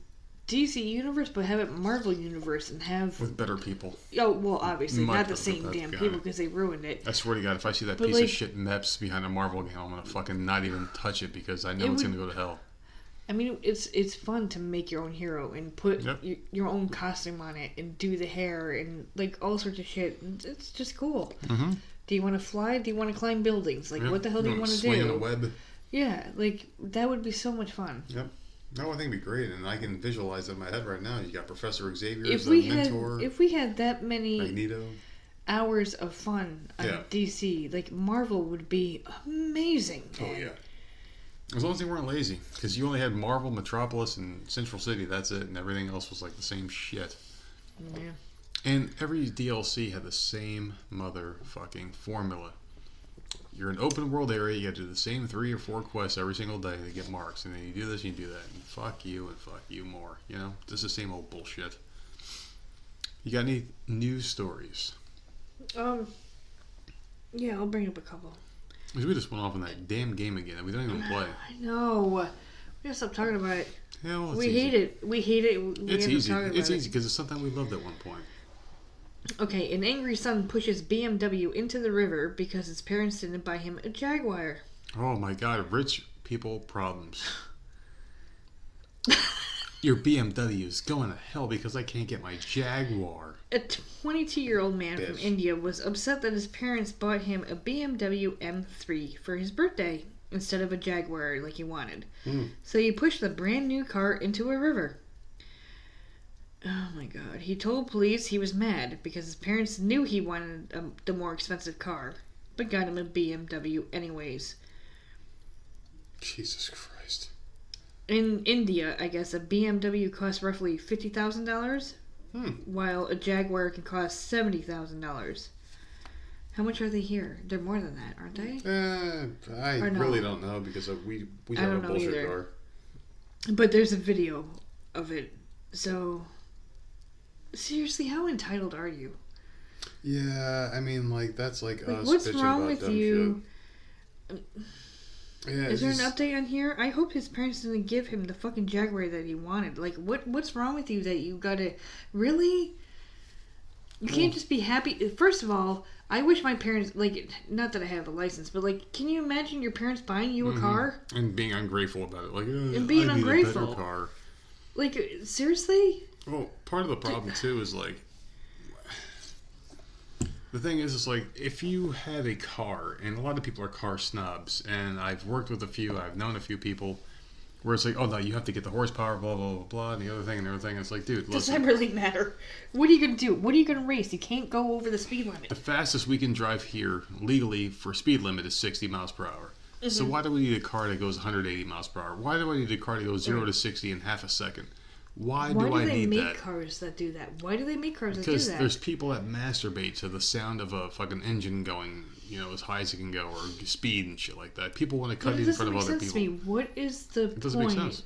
DC Universe, but have it Marvel Universe and have. With better people. Oh, well, obviously, Much not the better, same but damn God. people because they ruined it. I swear to God, if I see that But, piece like- of shit Meps behind a Marvel game, I'm gonna fucking not even touch it because I know It it's would- gonna go to hell. I mean, it's fun to make your own hero and put Yep. your own costume on it and do the hair and like all sorts of shit. It's just cool. Mm-hmm. Do you want to fly? Do you want to climb buildings? Like, what the hell do you want to swing in a do? web. Yeah, like that would be so much fun. Yep. No, I think it'd be great, and I can visualize it in my head right now. You got Professor Xavier If as we the mentor, had that many Magneto. hours of fun on Yeah. DC. Like, Marvel would be amazing. Oh yeah. As long as they weren't lazy, because you only had Marvel, Metropolis, and Central City. That's it, and everything else was like the same shit. Yeah. And every DLC had the same motherfucking formula. You're in an open world area, you gotta do the same 3 or 4 quests every single day to get marks, and then you do this, and you do that, and fuck you more. You know, just the same old bullshit. You got any news stories? Yeah, I'll bring up a couple. Because we just went off on that damn game again, and we don't even play. I know. We gotta stop talking about it. Yeah, well, it's We easy. hate it. We hate it. We It's end up easy. talking about It's it. easy because it's something we loved at one point. Okay, an angry son pushes BMW into the river because his parents didn't buy him a Jaguar. Oh my god, rich people problems. Your BMW is going to hell because I can't get my Jaguar. A 22-year-old man from Bitch. India was upset that his parents bought him a BMW M3 for his birthday instead of a Jaguar like he wanted. So he pushed the brand new car into a river. Oh my god. He told police he was mad because his parents knew he wanted the more expensive car, but got him a BMW anyways. Jesus Christ. In India, I guess a BMW costs roughly $50,000, while a Jaguar can cost $70,000. How much are they here? They're more than that, aren't they? I Or no? really don't know because we I have a don't know bullshit either. car. But there's a video of it. So, seriously, how entitled are you? Yeah, I mean, like, that's like us What's bitching wrong about with dumb you? shit. Yeah, Is there an just- update on here? I hope his parents didn't give him the fucking Jaguar that he wanted. Like, what's wrong with you that you gotta... Really? You can't just be happy... First of all, I wish my parents... Like, not that I have a license, but, like, can you imagine your parents buying you a car? And being ungrateful about it. Like, And being I need a ungrateful. better car. Like, seriously? Well, part of the problem, too, is like... The thing is, it's like, if you have a car, and a lot of people are car snobs, and I've worked with a few, I've known a few people, where it's like, oh no, you have to get the horsepower, blah, blah, blah, blah, and the other thing, and everything. It's like, dude, Does listen, that really matter? What are you gonna do? What are you gonna race? You can't go over the speed limit. the fastest we can drive here, legally, for speed limit is 60 miles per hour. So why do we need a car that goes 180 miles per hour? Why do I need a car that goes 0 to 60 in half a second? Why Why do I do they need make that? cars that do that? Why do they make cars that do Because that? there's people that masturbate to the sound of a fucking engine going, you know, as high as it can go, or speed and shit like that. People want to cut But you it in front doesn't of make other sense to people. me. What is the It doesn't make point sense.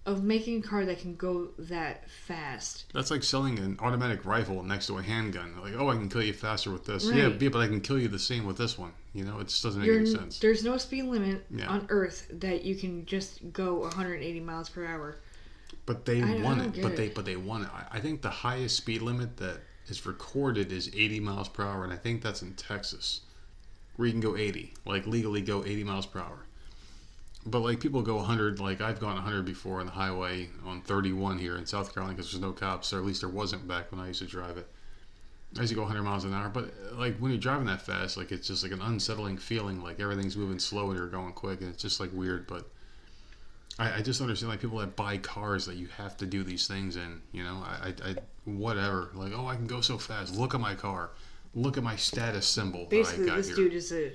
of making a car that can go that fast? That's like selling an automatic rifle next to a handgun. Like, oh, I can kill you faster with this. Right. Yeah, but I can kill you the same with this one. You know, it just doesn't make You're, any sense. there's no speed limit Yeah. on Earth that you can just go 180 miles per hour. But they I want don't it. get But they want it. I think the highest speed limit that is recorded is 80 miles per hour, and I think that's in Texas, where you can go 80, like legally go 80 miles per hour. But like people go 100, like I've gone 100 before on the highway on 31 here in South Carolina because there's no cops, or at least there wasn't back when I used to drive it. I used to go 100 miles an hour, but like when you're driving that fast, like it's just like an unsettling feeling, like everything's moving slow and you're going quick, and it's just like weird. But I just understand like people that buy cars that you have to do these things in, you know, I whatever, like, oh, I can go so fast. Look at my car. Look at my status symbol Basically, that I got this here. dude is a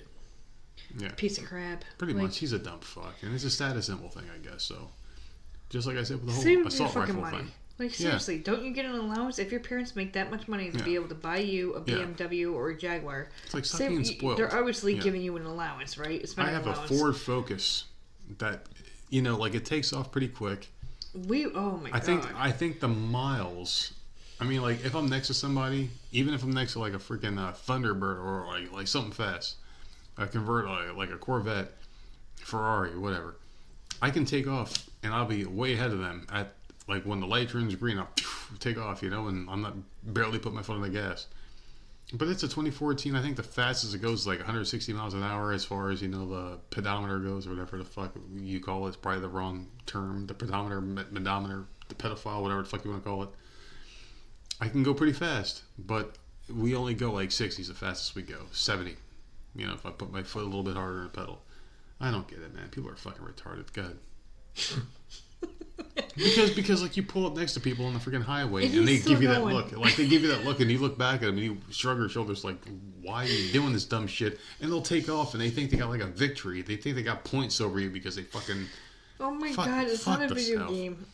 Yeah. piece of crap. Pretty Like, much, he's a dumb fuck, and it's a status symbol thing, I guess. So, just like I said with the whole Save your assault fucking rifle money. thing. Like, Yeah. seriously, don't you get an allowance if your parents make that much money to Yeah. be able to buy you a Yeah. BMW or a Jaguar? It's like stop Save- being spoiled. They're obviously Yeah. giving you an allowance, right? I Spending have allowance. a Ford Focus that, you know, like it takes off pretty quick. Oh my god. I think the miles. I mean, like if I'm next to somebody, even if I'm next to like a freaking Thunderbird or like something fast, a convert like a Corvette, Ferrari, whatever, I can take off and I'll be way ahead of them at like when the light turns green. I'll take off, you know, and I'm not barely put my foot on the gas. But it's a 2014. I think the fastest it goes is like 160 miles an hour as far as, you know, the pedometer goes, or whatever the fuck you call it. It's probably the wrong term. The pedometer, medometer, the pedophile, whatever the fuck you want to call it. I can go pretty fast, but we only go like 60 is the fastest we go. 70. You know, if I put my foot a little bit harder on the pedal. I don't get it, man. People are fucking retarded. Go ahead. Because like you pull up next to people on the freaking highway And and they he's give you still that going. look. Like they give you that look and you look back at them and you shrug your shoulders like, why are you doing this dumb shit? And they'll take off and they think they got like a victory. They think they got points over you because they fucking Oh my Fuck- god, it's fuck not a the video South. game.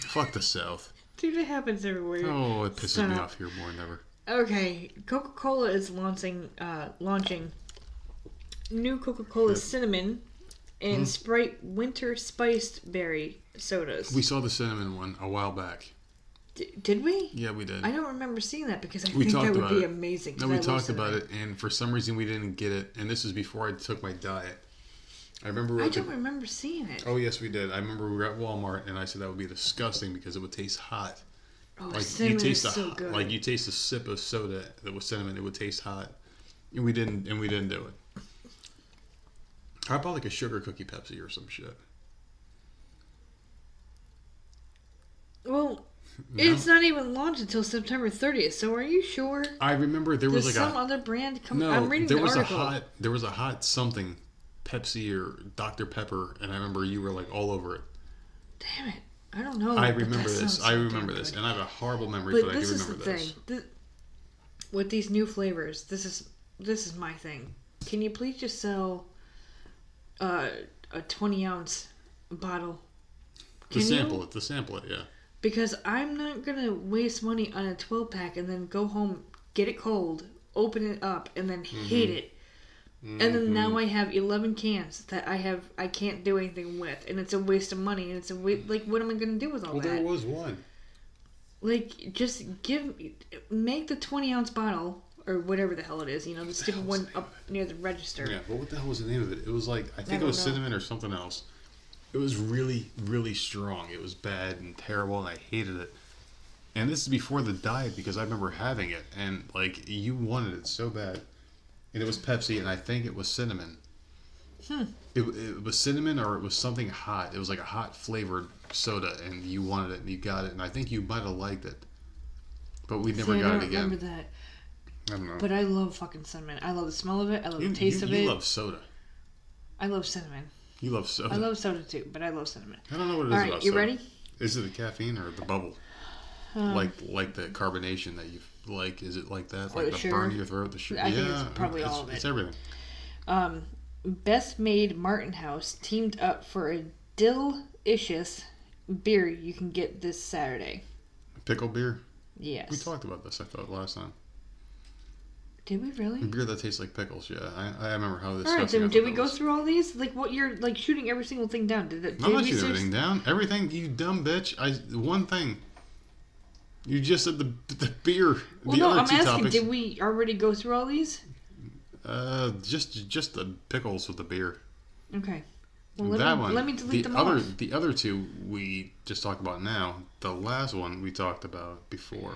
fuck the South. Dude, it happens everywhere. Oh, it pisses me Stop. off here more than ever. Okay, Coca-Cola is launching new Coca-Cola cinnamon and Sprite winter spiced berry sodas. We saw the cinnamon one a while back. Did we? Yeah, we did. I don't remember seeing that because I We think that talked would about be it. amazing. No, 'cause we I love talked about cinnamon. it, and for some reason we didn't get it. And this was before I took my diet. I remember. we I were at don't the- remember seeing it. Oh yes, we did. I remember we were at Walmart, and I said that would be disgusting because it would taste hot. Oh, Like cinnamon you taste is so good. like you taste a sip of soda that was cinnamon, it would taste hot. And we didn't do it. How about like a sugar cookie Pepsi or some shit? Well, No? it's not even launched until September 30th. So are you sure? I remember there was Does like some other brand come? no, I'm reading there the was article. there was a hot something, Pepsi or Dr Pepper, and I remember you were like all over it. Damn it! I don't know. I but remember that this. sounds I so remember damn this, good. and I have a horrible memory, but I do this is remember the this. thing. With these new flavors, this is my thing. Can you please just sell a 20-ounce bottle? To Can sample you? it, to sample it, yeah. Because I'm not gonna waste money on a 12-pack and then go home, get it cold, open it up, and then hate it. And then now I have 11 cans that I can't do anything with, and it's a waste of money, and it's a like, what am I gonna do with all Well, that? there was one. Like, just make the 20-ounce bottle, or whatever the hell it is, the stupid one up near the register. Yeah, but what the hell was the name of it? It was like I think it don't was know. cinnamon or something else. It was really, really strong. It was bad and terrible, and I hated it. And this is before the diet because I remember having it, and like you wanted it so bad. And it was Pepsi, and I think it was cinnamon. It was cinnamon, or it was something hot. It was like a hot flavored soda, and you wanted it, and you got it, and I think you might have liked it. But we never See, I got don't it again. remember that. I don't know. But I love fucking cinnamon. I love the smell of it. I love you, the taste of you it. love soda. I love cinnamon. You love soda. I love soda too, but I love cinnamon. I don't know what it is All right, about you soda. ready? Is it the caffeine or the bubble? Like the carbonation that you like? Is it like that? Or Like the the sugar? burn in your throat? The sugar? I think Yeah, it's probably all of it. It's everything. Best Made Martin House teamed up for a delicious beer you can get this Saturday. Pickle beer. Yes. We talked about this, I thought, last time. Did we really? Beer that tastes like pickles. Yeah, I remember how this. All right, then did we go through all these? Like, what you're like shooting every single thing down? Did I'm not we shooting everything down. Everything, you dumb bitch. One thing. You just said the beer. Well, the no, other I'm two asking. topics. Did we already go through all these? Just the pickles with the beer. Okay. Well, That one. let me delete the them other, off. The other two we just talked about now. The last one we talked about before.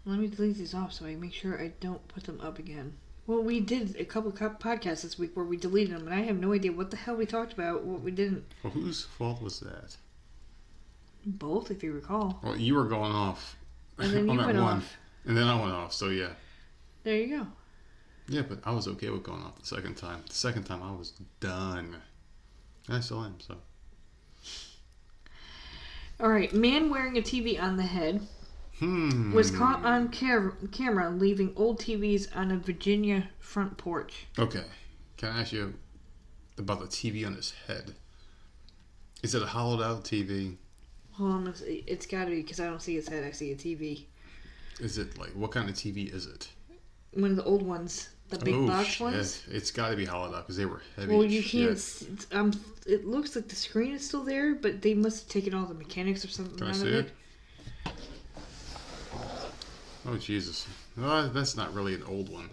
Let me delete these off so I make sure I don't put them up again. Well, we did a couple podcasts this week where we deleted them, and I have no idea what the hell we talked about, what we didn't. Well, whose fault was that? Both, if you recall. Well, you were going off And then on you that went one, off. and then I went off. So yeah, There you go. yeah. But I was okay with going off the second time. The second time I was done. And I still am. So All right, man wearing a TV on the head was caught on camera leaving old TVs on a Virginia front porch. Okay, can I ask you about the TV on his head? Is it a hollowed out TV? Hold on, it's got to be because I don't see his head. I see a TV. Is it like what kind of TV is it? One of the old ones, the big box ones. It's got to be hollowed out because they were heavy. Well, as you can't. shit. It looks like the screen is still there, but they must have taken all the mechanics or something Can I out see of it? Oh Jesus! No, that's not really an old one.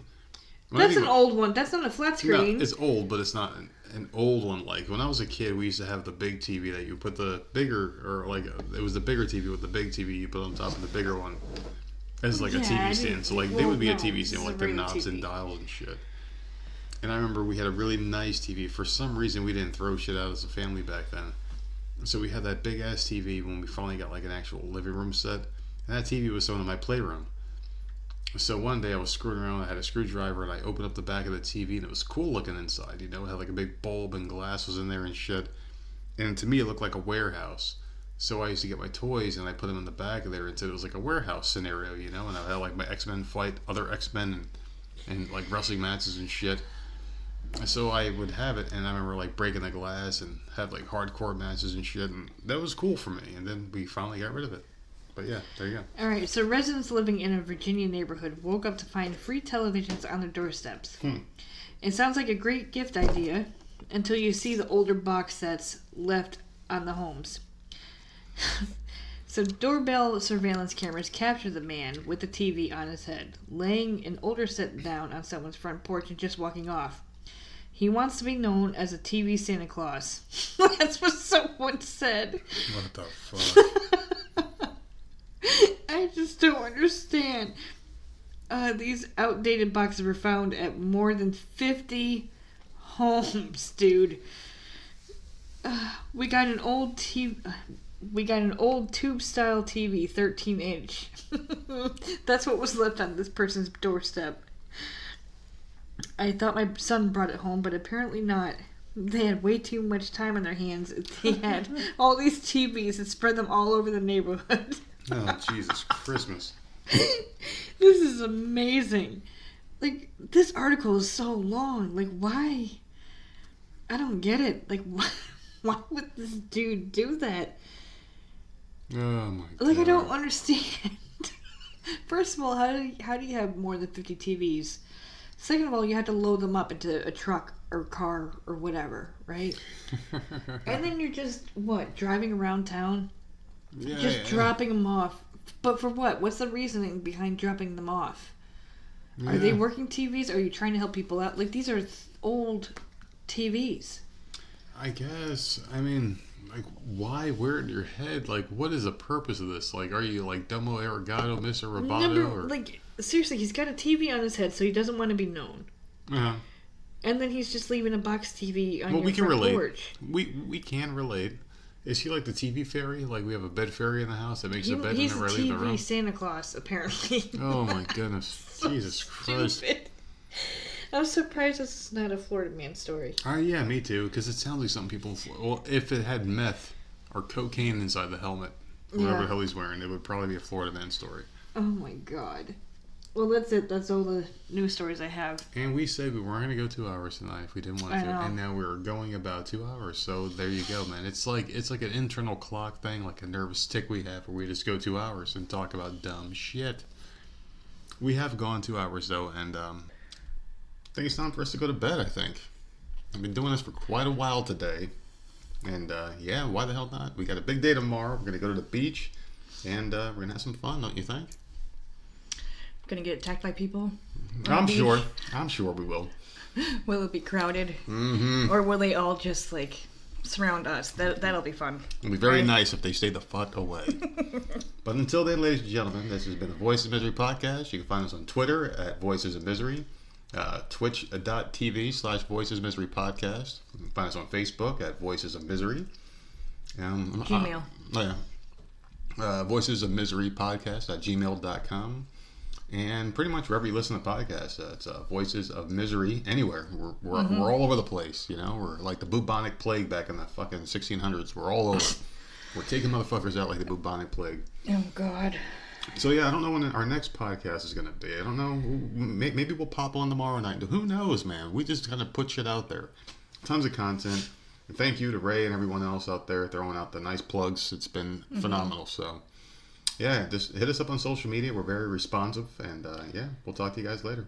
When I That's think an old one. That's not a flat No, screen. it's old, but it's not an old one. Like when I was a kid, we used to have the big TV that you put the bigger, or like it was the bigger TV with the big TV you put on top of the bigger one as like a Yeah, I TV didn't- stand. So like they well, would be a no, TV this stand is with a like the regular knobs TV. and dials and shit. And I remember we had a really nice TV. For some reason, we didn't throw shit out as a family back then. So we had that big ass TV when we finally got like an actual living room set, and that TV was thrown in my playroom. So one day I was screwing around, I had a screwdriver, and I opened up the back of the TV, and it was cool looking inside. You know, it had like a big bulb and glass was in there and shit. And to me, it looked like a warehouse. So I used to get my toys and I put them in the back of there and said it was like a warehouse scenario, you know, and I had like my X-Men fight other X-Men and like wrestling matches and shit. So I would have it, and I remember like breaking the glass and have like hardcore matches and shit, and that was cool for me. And then we finally got rid of it. But yeah, there you go. All right, so residents living in a Virginia neighborhood woke up to find free televisions on their doorsteps. It sounds like a great gift idea until you see the older box sets left on the homes. So doorbell surveillance cameras capture the man with the TV on his head, laying an older set down on someone's front porch and just walking off. He wants to be known as a TV Santa Claus. That's what someone said. What the fuck? I just don't understand. These outdated boxes were found at more than 50 homes, dude. We got an old TV. We got an old tube-style TV, 13-inch. That's what was left on this person's doorstep. I thought my son brought it home, but apparently not. They had way too much time on their hands. They had all these TVs and spread them all over the neighborhood. Oh, Jesus Christmas. This is amazing. Like, this article is so long. Like, why? I don't get it. Like, why would this dude do that? Oh, my God. Like, I don't understand. First of all, how do you have more than 50 TVs? Second of all, you have to load them up into a truck or car or whatever, right? And then you're just, driving around town? Yeah, Dropping them off. But for what? What's the reasoning behind dropping them off? Yeah. Are they working TVs? Or are you trying to help people out? Like, these are old TVs. I guess. I mean, like, why wear it in your head? Like, what is the purpose of this? Like, are you like Domo Arigato, Mr. Roboto? Like, seriously, he's got a TV on his head, so he doesn't want to be known. Uh-huh. And then he's just leaving a box TV on your front relate. Porch. We can relate. Is he like the TV fairy? Like, we have a bed fairy in the house that makes a bed he's whenever I the leave the room? TV Santa Claus, apparently. Oh, my goodness. Jesus Christ. Stupid. I'm surprised this is not a Florida man story. Yeah, me too, because it sounds like something people... Well, if it had meth or cocaine inside the helmet, whatever the hell he's wearing, it would probably be a Florida man story. Oh, my God. Well, that's it. That's all the news stories I have. And we said we weren't going to go 2 hours tonight if we didn't want to. And now we're going about 2 hours. So there you go, man. It's like an internal clock thing, like a nervous tick we have where we just go 2 hours and talk about dumb shit. We have gone 2 hours, though, and I think it's time for us to go to bed, I think. I've been doing this for quite a while today. And, yeah, why the hell not? We got a big day tomorrow. We're going to go to the beach, and we're going to have some fun, don't you think? Gonna get attacked by people? I'm sure we will. Will it be crowded? Mm-hmm. Or will they all just, like, surround us? That'll be fun. It'll be very nice if they stay the fuck away. But until then, ladies and gentlemen, this has been the Voices of Misery podcast. You can find us on Twitter at Voices of Misery, twitch.tv/Voices of Misery podcast. You can find us on Facebook at Voices of Misery. Gmail. Voices of Misery podcast at gmail.com. And pretty much wherever you listen to podcasts, it's Voices of Misery anywhere. We're all over the place, you know. We're like the bubonic plague back in the fucking 1600s. We're all over. We're taking motherfuckers out like the bubonic plague. Oh, God. So, yeah, I don't know when our next podcast is going to be. I don't know. Maybe we'll pop on tomorrow night. Who knows, man? We just kind of put shit out there. Tons of content. And thank you to Ray and everyone else out there throwing out the nice plugs. It's been phenomenal, so... Yeah, just hit us up on social media. We're very responsive. And, yeah, we'll talk to you guys later.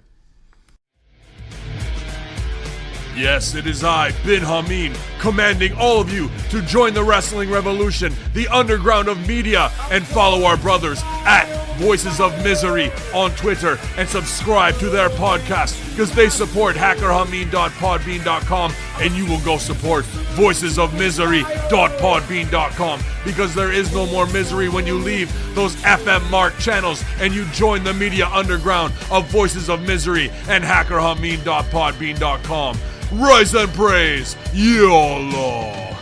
Yes, it is I, Bin Hameen, commanding all of you to join the wrestling revolution, the underground of media, and follow our brothers at Voices of Misery on Twitter and subscribe to their podcast because they support hackerhameen.podbean.com and you will go support voicesofmisery.podbean.com because there is no more misery when you leave those FM marked channels and you join the media underground of Voices of Misery and hackerhameen.podbean.com. Rise and praise, YOLO!